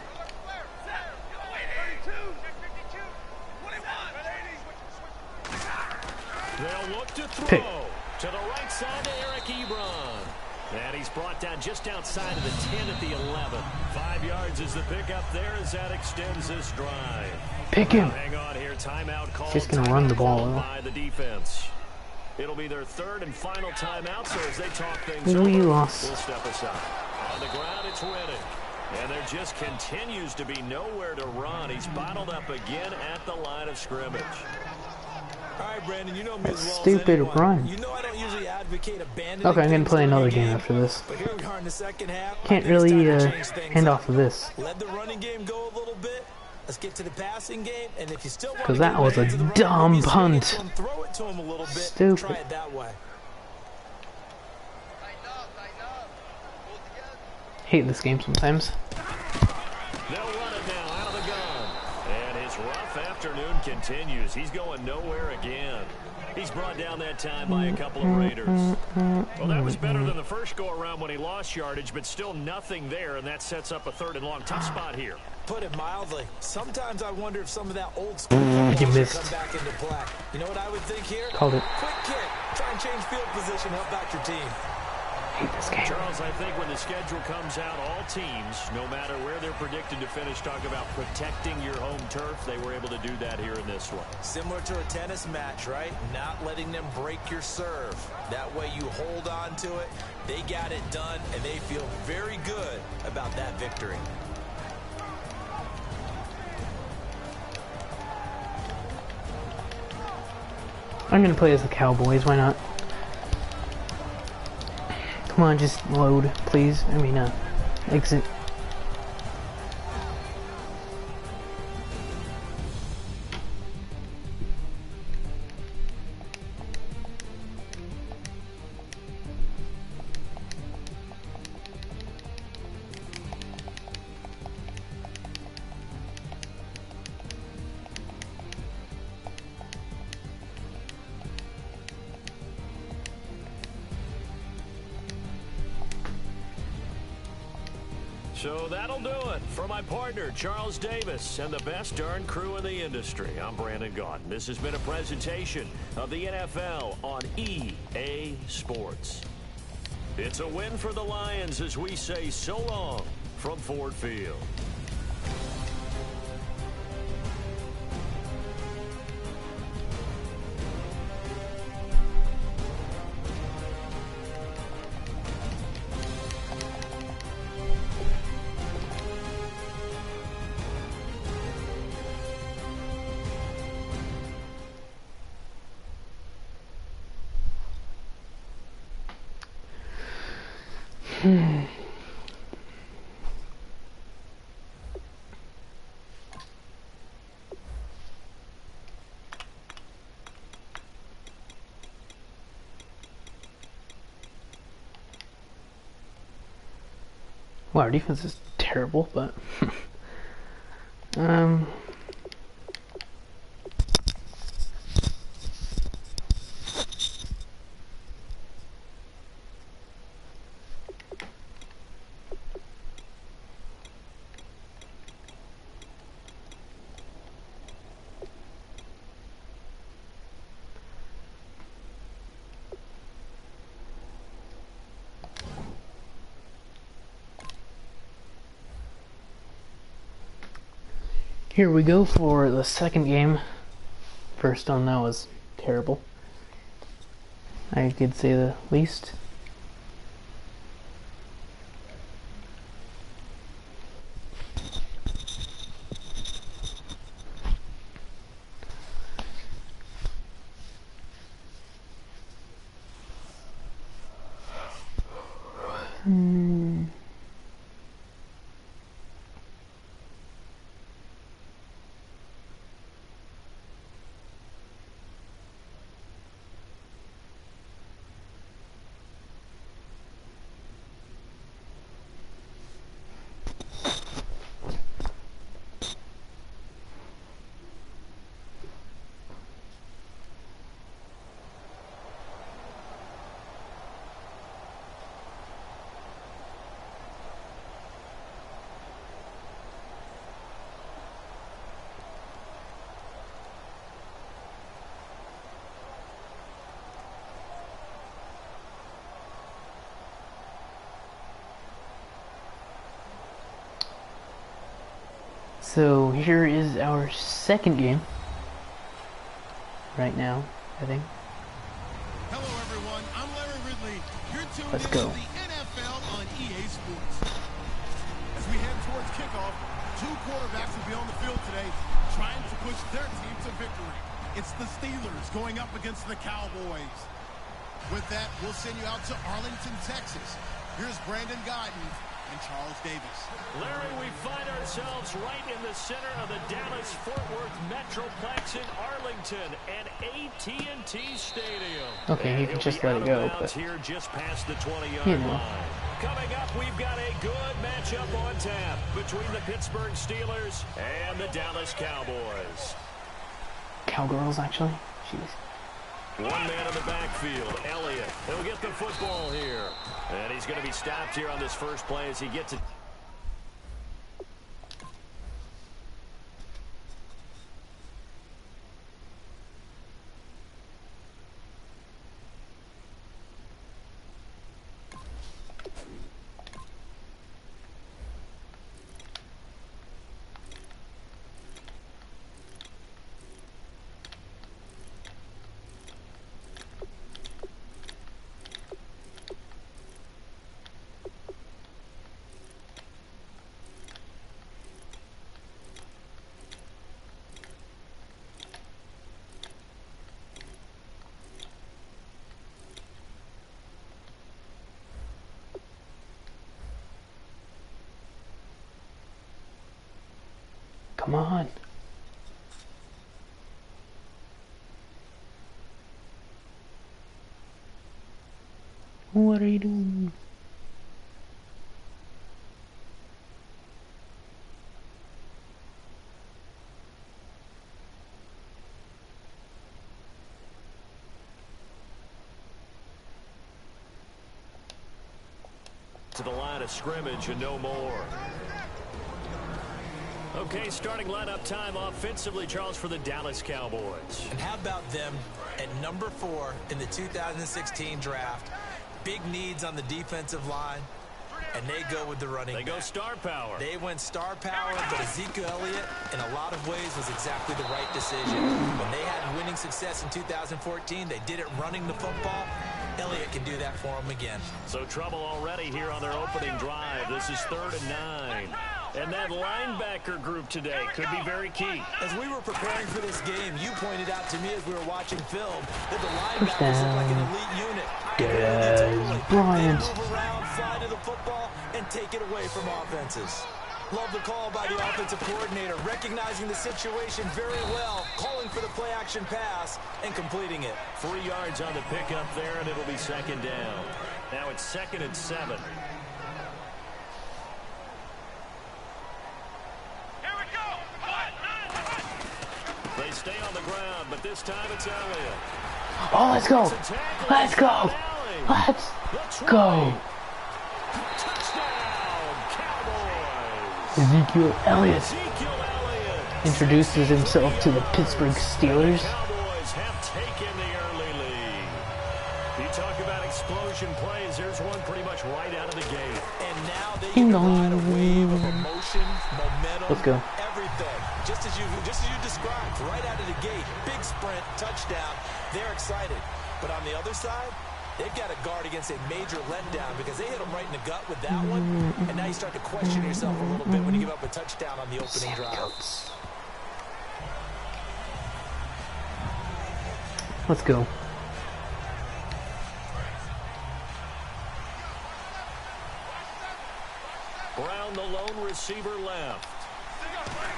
They'll look to throw Pick. to the right side to Eric Ebron. And he's brought down just outside of the 10 at the 11. 5 yards is the pickup there as that extends this drive. Pick him. Hang on here. Timeout called. Just gonna run the ball by the defense. It'll be their third and final timeout, so as they talk things We over, lost. we'll step aside. On the ground, it's Riddick. And there just continues to be nowhere to run. He's bottled up again at the line of scrimmage. All right, Brandon, you know me as well as Stupid anyone. run. You know I don't usually advocate abandoning Okay, I'm gonna things play during another a game after this. But here we are in the second half. I Can't think it's really time to change things hand up. off of this. Let the running game go a little bit. Let's get to the passing game, and if you still want to Because that get was a into the running dumb game, you punt. see it, throw it to him a little bit. Stupid. Try it that way. Hate this game sometimes. They'll run it now out of the gun. And his rough afternoon continues. He's going nowhere again. He's brought down that time by a couple of Raiders. Well, that was better than the first go-around when he lost yardage, but still nothing there, and that sets up a third and long. Tough spot here. Put it mildly. Sometimes I wonder if some of that old school You should missed. come back into play. You know what I would think here? Called it. Quick kick. Try and change field position, help out your team. Hate this game. Charles, I think when the schedule comes out, all teams, no matter where they're predicted to finish, talk about protecting your home turf. They were able to do that here in this one. Similar to a tennis match, right? Not letting them break your serve. That way you hold on to it. They got it done, and they feel very good about that victory. I'm gonna play as the Cowboys, why not? Come on, just load, please. I mean, exit. So that'll do it for my partner, Charles Davis, and the best darn crew in the industry. I'm Brandon Gaudin. This has been a presentation of the NFL on EA Sports. It's a win for the Lions as we say so long from Ford Field. Wow, our defense is terrible, but here we go for the second game. First one, that was terrible. I could say the least. So here is our second game. Right now, I think. Hello everyone, I'm Larry Ridley. You're tuned Let's in go. to the NFL on EA Sports. As we head towards kickoff, two quarterbacks will be on the field today trying to push their team to victory. It's the Steelers going up against the Cowboys. With that, we'll send you out to Arlington, Texas. Here's Brandon Gaudin and Charles Davis. Larry, we find ourselves right in the center of the Dallas-Fort Worth Metroplex in Arlington and AT&T Stadium. Okay, you can just let it go, but here just past the 20-yard you know. line. Coming up, we've got a good matchup on tap between the Pittsburgh Steelers and the Dallas Cowboys. Cowgirls, actually. Jeez. One man in the backfield, Elliott. He'll get the football here. And he's going to be stopped here on this first play as he gets it. Come on. What are you doing? To the line of scrimmage and no more. Okay, starting lineup time offensively, Charles, for the Dallas Cowboys. And how about them at number 4 in the 2016 draft? Big needs on the defensive line, and they go with the running They go back. star power. They went star power, but Ezekiel Elliott, in a lot of ways, was exactly the right decision. When they had winning success in 2014, they did it running the football. Elliott can do that for them again. So trouble already here on their opening drive. This is 3rd and 9. And that linebacker group today could be very key. As we were preparing for this game, you pointed out to me as we were watching film that the linebackers look like an elite unit. Bryant. They move around, fly to the football, and take it away from offenses. Love the call by the offensive coordinator, recognizing the situation very well, calling for the play-action pass, and completing it. 3 yards on the pickup there, and it'll be 2nd down. Now it's 2nd and 7. They stay on the ground, but this time it's Elliott. Oh, let's go. Let's go. Let's go. Touchdown, Cowboys. Ezekiel Elliott Ezekiel Elliott introduces himself to the Pittsburgh Steelers. Cowboys have taken the early lead. You talk about explosion plays. Here's one pretty much right out of the gate. And now they Ding can ride a dong. wave of emotion, momentum, Let's go. everything. Just as you described, right out of the gate, big sprint, touchdown. They're excited. But on the other side, they've got to guard against a major letdown because they hit them right in the gut with that one. And now you start to question yourself a little bit when you give up a touchdown on the opening drive. Let's go. Brown, the lone receiver, left.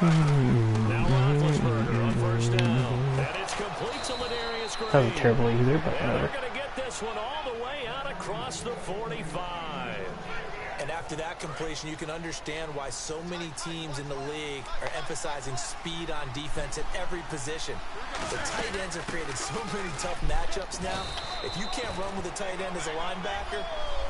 Now Roethlisberger on 1st down. And it's complete to Ladarius Green. That was a terrible user, but And they're whatever. going to get this one all the way out across the 45. And after that completion, you can understand why so many teams in the league are emphasizing speed on defense at every position. The tight ends have created so many tough matchups now. If you can't run with a tight end as a linebacker,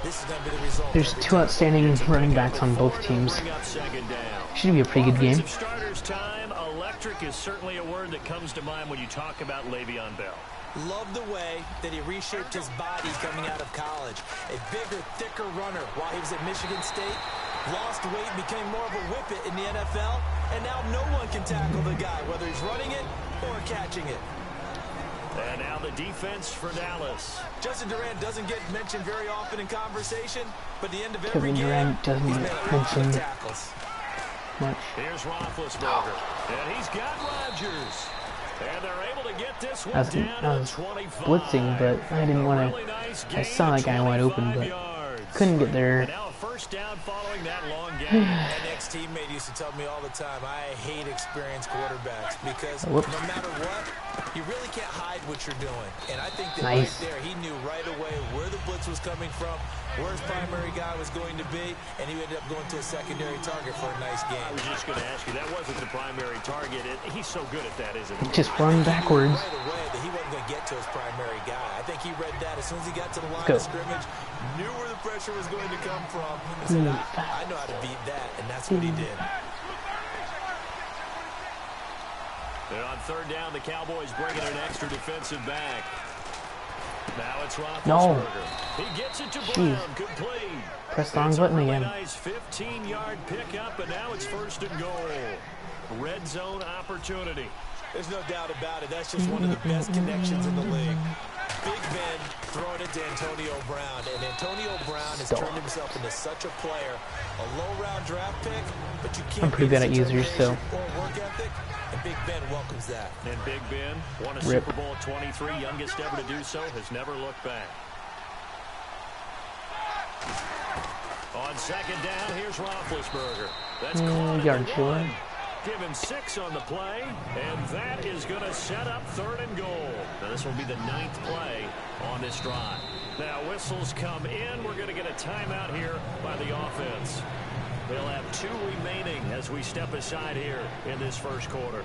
this is going to be the result. There's 2 outstanding running backs on both teams. Bring up 2nd down. Should be a pretty good game. Offensive starters time. Electric is certainly a word that comes to mind when you talk about Le'Veon Bell. Love the way that he reshaped his body coming out of college. A bigger, thicker runner while he was at Michigan State. Lost weight, became more of a whippet in the NFL. And now no one can tackle the guy, whether he's running it or catching it. And now the defense for Dallas. Justin Durant doesn't get mentioned very often in conversation, but at the end of Kevin every game, Durant doesn't he's made a lot of mention tackles. much. Here's Roethlisberger. And he's got Rodgers. And they're able to get this one I down was to 25. blitzing, but I didn't want Really to. nice I gain saw that guy wide open, but yards. couldn't get there. And now a first down following that long game. An ex-teammate used to tell me all the time, I hate experienced quarterbacks because Whoops. no matter what, you really can't hide what you're doing. And I think that Nice. right there, he knew right away where the blitz was coming from, where his primary guy was going to be, and he ended up going to a secondary target for a nice game. I was just going to ask you, that wasn't the primary target. He's so good at that, isn't he? Just run backwards. Right away that he wasn't going to get to his primary guy. I think he read that as soon as he got to the line Go. of scrimmage, knew where the pressure was going to come from, and said, I know how to beat that, and that's what he did. And on third down, the Cowboys bringing an extra defensive back. Now it's Roethlisberger. He gets it to Brown, complete. Press the wrong It's a button really again. nice 15-yard pickup, and now it's first and goal. Red zone opportunity. There's no doubt about it. That's just one of the best connections in the league. Big Ben throwing it to Antonio Brown, and Antonio Brown has turned himself into such a player. A low-round draft pick, but you can't. I'm pretty good at users, so. Or work ethic, and Big Ben welcomes that. And Big Ben won a Rip. Super Bowl at 23, youngest ever to do so, has never looked back. On second down, here's Roethlisberger. That's caught yard at the short. 1. Give him 6 on the play, and that is going to set up third and goal. Now, this will be the 9th play on this drive. Now, whistles come in. We're going to get a timeout here by the offense. They'll have 2 remaining as we step aside here in this first quarter.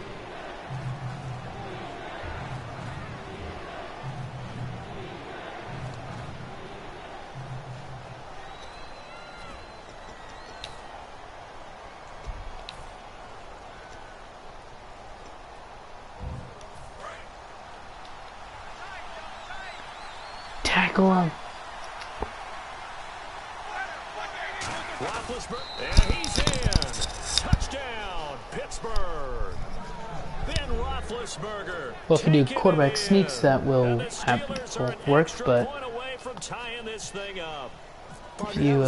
Tackle him. Roethlisberger, and he's in. Touchdown, Pittsburgh. Ben Roethlisberger. Well, if you do taking quarterback it sneaks, in. that will And the Steelers are an work, extra but point away from tying this thing up. if you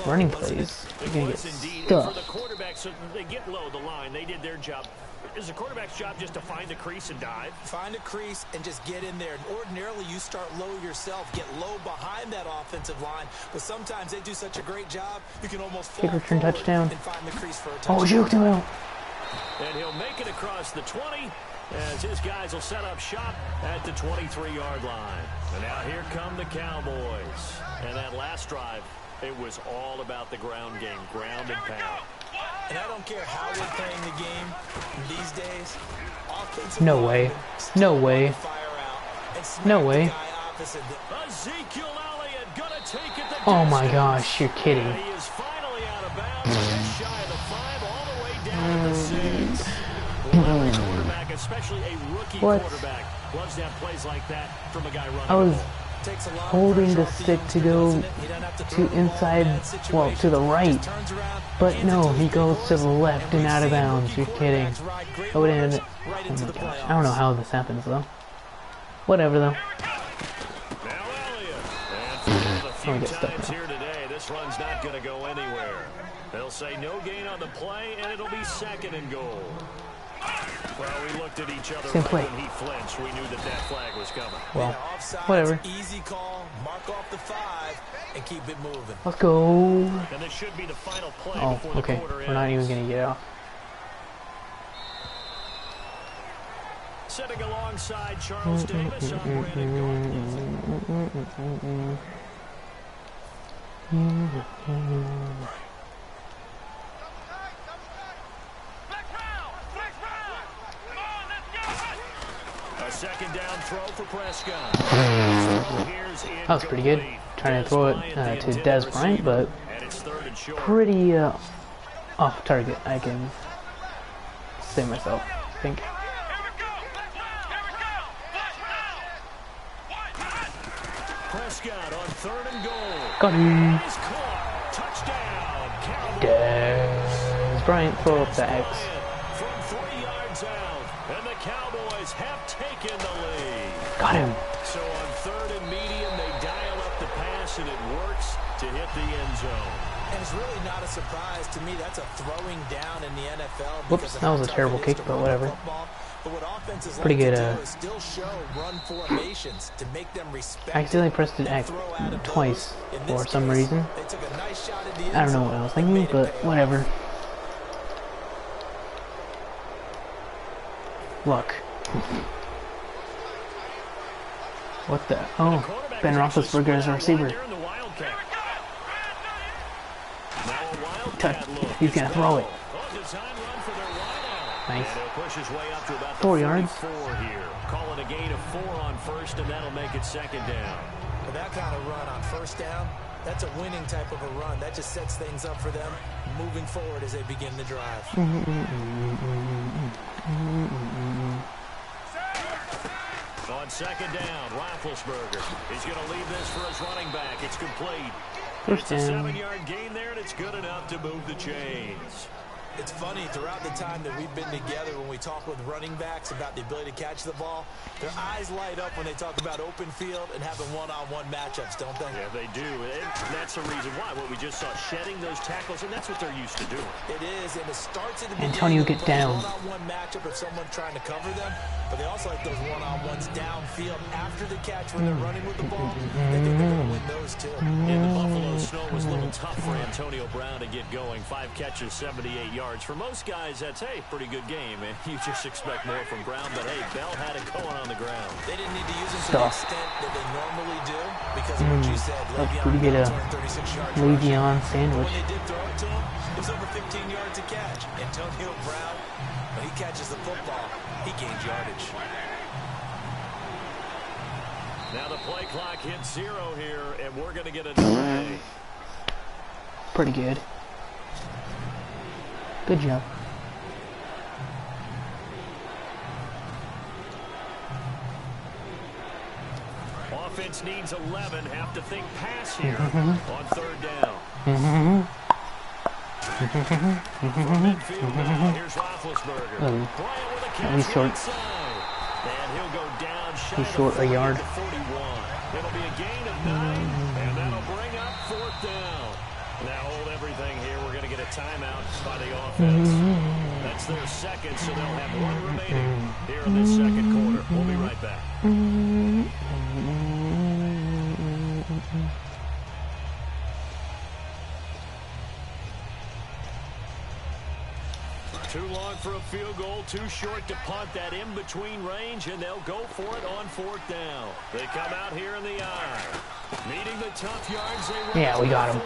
running plays, you're It gonna get was indeed. And for the stuffed. quarterbacks, so they get low the line. They did their job. Is the quarterback's job just to find the crease and dive? Find a crease and just get in there. And ordinarily, you start low yourself, get low behind that offensive line. But sometimes they do such a great job, you can almost fall Kick return forward touchdown. and find the crease for a touchdown. Oh, juked him out. And he'll make it across the 20 as his guys will set up shop at the 23-yard line. And now here come the Cowboys. And that last drive, it was all about the ground game, ground and pound. And I don't care how we're playing the game these days. Offensive No way. linemen still No want way. to fire out and smack No the way. guy opposite them. Ezekiel Elliott gonna take it the Oh my distance. gosh, you're kidding. And he is finally out of bounds, just shy of the 5, all the way down to the 6. Well, every quarterback, especially a rookie What? quarterback, loves to have plays like that from a guy running I was the ball. Takes a lot of holding pressure the off the stick to youngster, go doesn't it? He doesn't have to throw to the ball in inside, bad well, to situations. the Just right. turns around, But hands it no, to he his goes big to the boys, left and we've out of seen bounds. rookie You're kidding. quarterbacks ride great I would runners have. right Oh into my the gosh. playoffs. I don't know how this happens though. Whatever though. Now Elliott. And for one of the few get stuck times now. here today, this run's not going to go anywhere. They'll say no gain on the play, and it'll be second and goal. Well, we looked at each other Same right play. when he flinched. We knew that flag was coming. Well, Yeah, offsides, whatever. Easy call, mark off the 5, and keep it moving. Let's go. And this should be the final play Oh, before the okay. quarter We're not even ends. gonna get off. Sitting alongside Charles Davis, I'm Brandon Gaudin. A second down throw for Prescott. That was pretty good. Trying to throw it to Dez Bryant, but And it's third and short. pretty off target. I can say myself. I think. Prescott on third and goal. Got him. He's caught. Touchdown, Cowboys. Dez Bryant throw up the X. From 3 yards out, and the Cowboys have taken the lead. Got him. So on 3rd and medium, they dial up the pass, and it works to hit the end zone. And it's really not a surprise to me. That's a throwing down in the NFL. Whoops, that was a terrible kick, but whatever. Pretty good. Still show run formations to make them respect. I accidentally pressed it X twice for some reason. I don't know what I was thinking, but whatever. Luck. What the? Oh, Ben Roethlisberger is a receiver. Touch. He's gonna throw it. Nice. 4 yards. Calling a gain of 4 on 1st, and that'll make it 2nd down. With that kind of run on 1st down, that's a winning type of a run. That just sets things up for them moving forward as they begin the drive. On 2nd down, Roethlisberger. He's going to leave this for his running back. It's complete. First down. It's a 7-yard gain there, and it's good enough to move the chains. It's funny, throughout the time that we've been together, when we talk with running backs about the ability to catch the ball, their eyes light up when they talk about open field and having one-on-one matchups, don't they? Yeah, they do. And that's the reason why. What we just saw, shedding those tackles, and that's what they're used to doing. It is, and it starts at the beginning. Antonio, get down. One-on-one matchup if someone's trying to cover them, but they also like those one-on-ones downfield after the catch when they're running with the ball. They think they're going to win those, too. And the Buffalo Snow was a little tough for Antonio Brown to get going. 5 catches, 78 yards. For most guys, that's, hey, pretty good game. And you just expect more from Brown. But, hey, Bell had it going on the ground. They didn't need to use him to the extent that they normally do because of what you said. That's pretty good. Le'Veon sandwich. When they did throw it to him, it was over 15 yards to catch. Antonio Brown, when he catches the football, he gains yardage. Now the play clock hits 0 here, and we're going to get a delay. Pretty good. Good job. Offense needs 11. Have to think pass here on 3rd down. From midfield now, here's Roethlisberger. Bryant with a catch short. inside. And he'll go down shy He's short a yard. 41. It'll be a gain of 9, and that'll bring up 4th down. Now hold everything here. We're going to get a timeout by the offense. That's their second, so they'll have 1 remaining here in this 2nd quarter. We'll be right back. Too long for a field goal, too short to punt that in-between range, and they'll go for it on 4th down. They come out here in the eye. Needing the tough yards, they Yeah, we got him.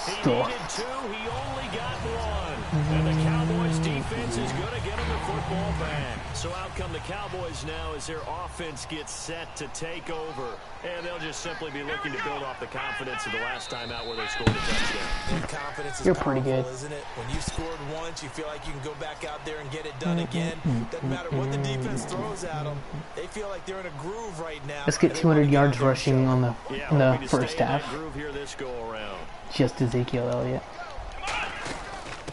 He needed 2, he only got 1. And the Cowboys defense is going to get him the football back. So out come the Cowboys now as their offense gets set to take over. And they'll just simply be looking to build off the confidence of the last time out where they scored a touchdown. That confidence is You're pretty good, isn't it? When you scored once, you feel like you can go back out there and get it done again. Doesn't matter what the defense throws at them. They feel like they're in a groove right now. Let's get 200 yards rushing on the in the first half. Groove here this go around. Just Ezekiel Elliott.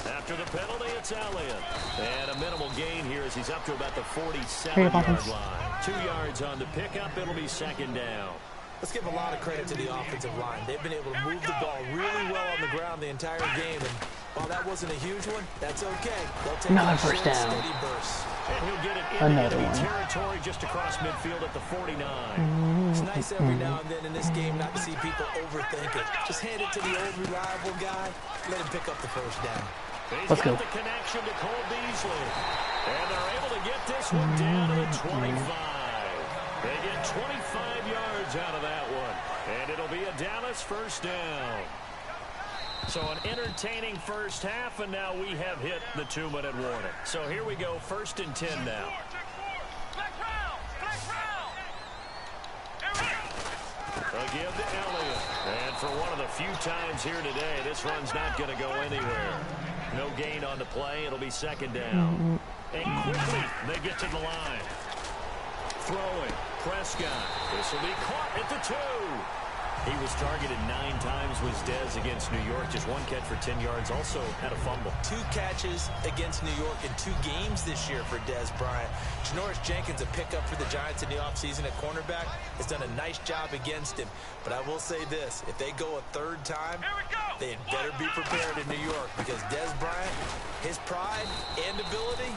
After the penalty, it's Elliott. And a minimal gain here as he's up to about the 47-yard line. 2 yards on the pickup. It'll be 2nd down. Let's give a lot of credit to the offensive line. They've been able to move the ball really well on the ground the entire game. And while that wasn't a huge one, that's okay. They'll take another first down. Steady bursts. And he'll get it into Another enemy one. territory just across midfield at the 49. It's nice every now and then in this game not to see people overthink it. Just hand it to the old reliable guy. Let him pick up the first down. Let's go. The connection to Cole Beasley. And they're able to get this one down to the 25. They get 25 yards out of that one. And it'll be a Dallas first down. So an entertaining first half, and now we have hit the 2-minute warning. So here we go, 1st and 10 now. A give to Elliott. And for one of the few times here today, this run's not going to go anywhere. No gain on the play. It'll be 2nd down. And quickly, they get to the line. Throwing. Prescott. This will be caught at the 2. He was targeted 9 times, was Dez against New York. Just 1 catch for 10 yards. Also had a fumble. 2 catches against New York in 2 games this year for Dez Bryant. Janoris Jenkins, a pickup for the Giants in the offseason at cornerback, has done a nice job against him. But I will say this, if they go a 3rd time, they had better be prepared in New York because Dez Bryant, his pride and ability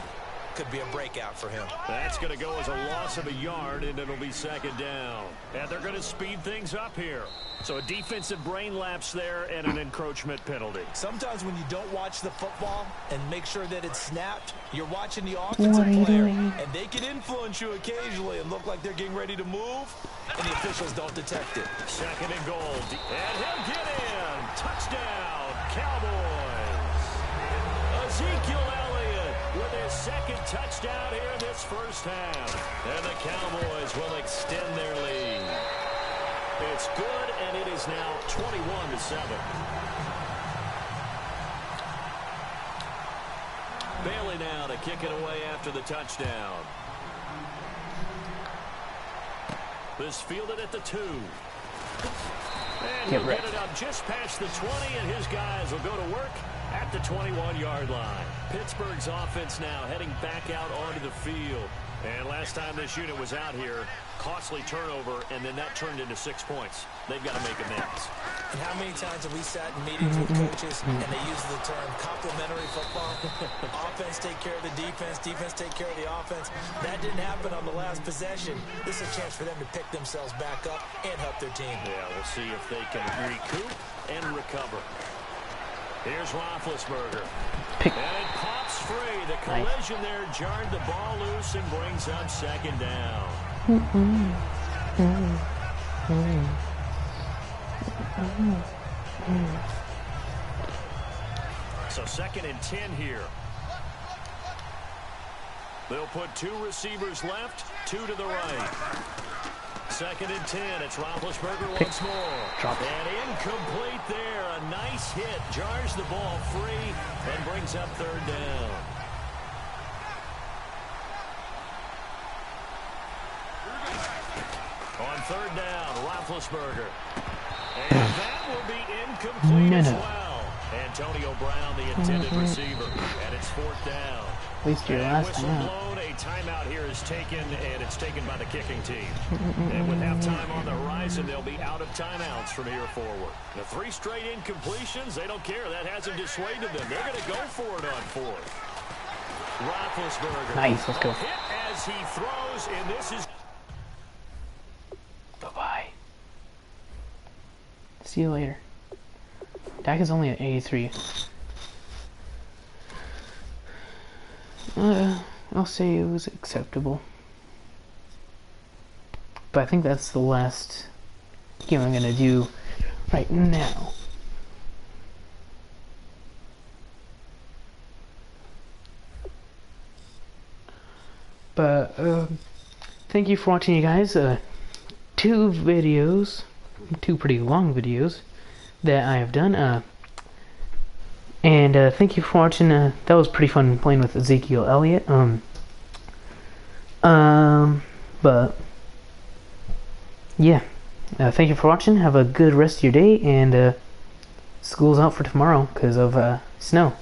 could be a breakout for him. That's going to go as a loss of a yard, and it'll be 2nd down. And they're going to speed things up here. So a defensive brain lapse there and an encroachment penalty. Sometimes when you don't watch the football and make sure that it's snapped, you're watching the offensive player, and they can influence you occasionally and look like they're getting ready to move, and the officials don't detect it. 2nd and goal. And he'll get in. Touchdown, Cowboys. Ezekiel Elliott with his 2nd touchdown here in this first half. And the Cowboys will extend their lead. It's good, and it is now 21-7. Bailey now to kick it away after the touchdown. This fielded at the 2. And he'll get it up just past the 20, and his guys will go to work at the 21-yard line. Pittsburgh's offense now heading back out onto the field. And last time this unit was out here, costly turnover, and then that turned into 6 points. They've got to make amends. And how many times have we sat in meetings with coaches and they use the term complementary football? Offense take care of the defense, defense take care of the offense. That didn't happen on the last possession. This is a chance for them to pick themselves back up and help their team. Yeah, we'll see if they can recoup and recover. Here's Roethlisberger. And it pops free. The collision there jarred the ball loose and brings up 2nd down. So 2nd and 10 here. They'll put 2 receivers left, 2 to the right. 2nd and 10. It's Roethlisberger once more. And incomplete there. A nice hit. Jars the ball free and brings up 3rd down. On 3rd down, Roethlisberger. And that will be incomplete as well. Antonio Brown, the intended receiver. And it's 4th down. At least your last whistle time. blown, a timeout here is taken, and it's taken by the kicking team. And with halftime on the horizon, they'll be out of timeouts from here forward. The 3 straight incompletions, they don't care. That hasn't dissuaded them. They're going to go for it on 4th. Roethlisberger. Nice, let's go. Hit as he throws, and this is... Bye-bye. See you later. Dak is only at 83. I'll say it was acceptable. But I think that's the last game I'm gonna do right now. But thank you for watching, you guys. 2 videos, 2 pretty long videos that I have done. And thank you for watching. That was pretty fun playing with Ezekiel Elliott. But yeah, thank you for watching. Have a good rest of your day, and school's out for tomorrow because of snow.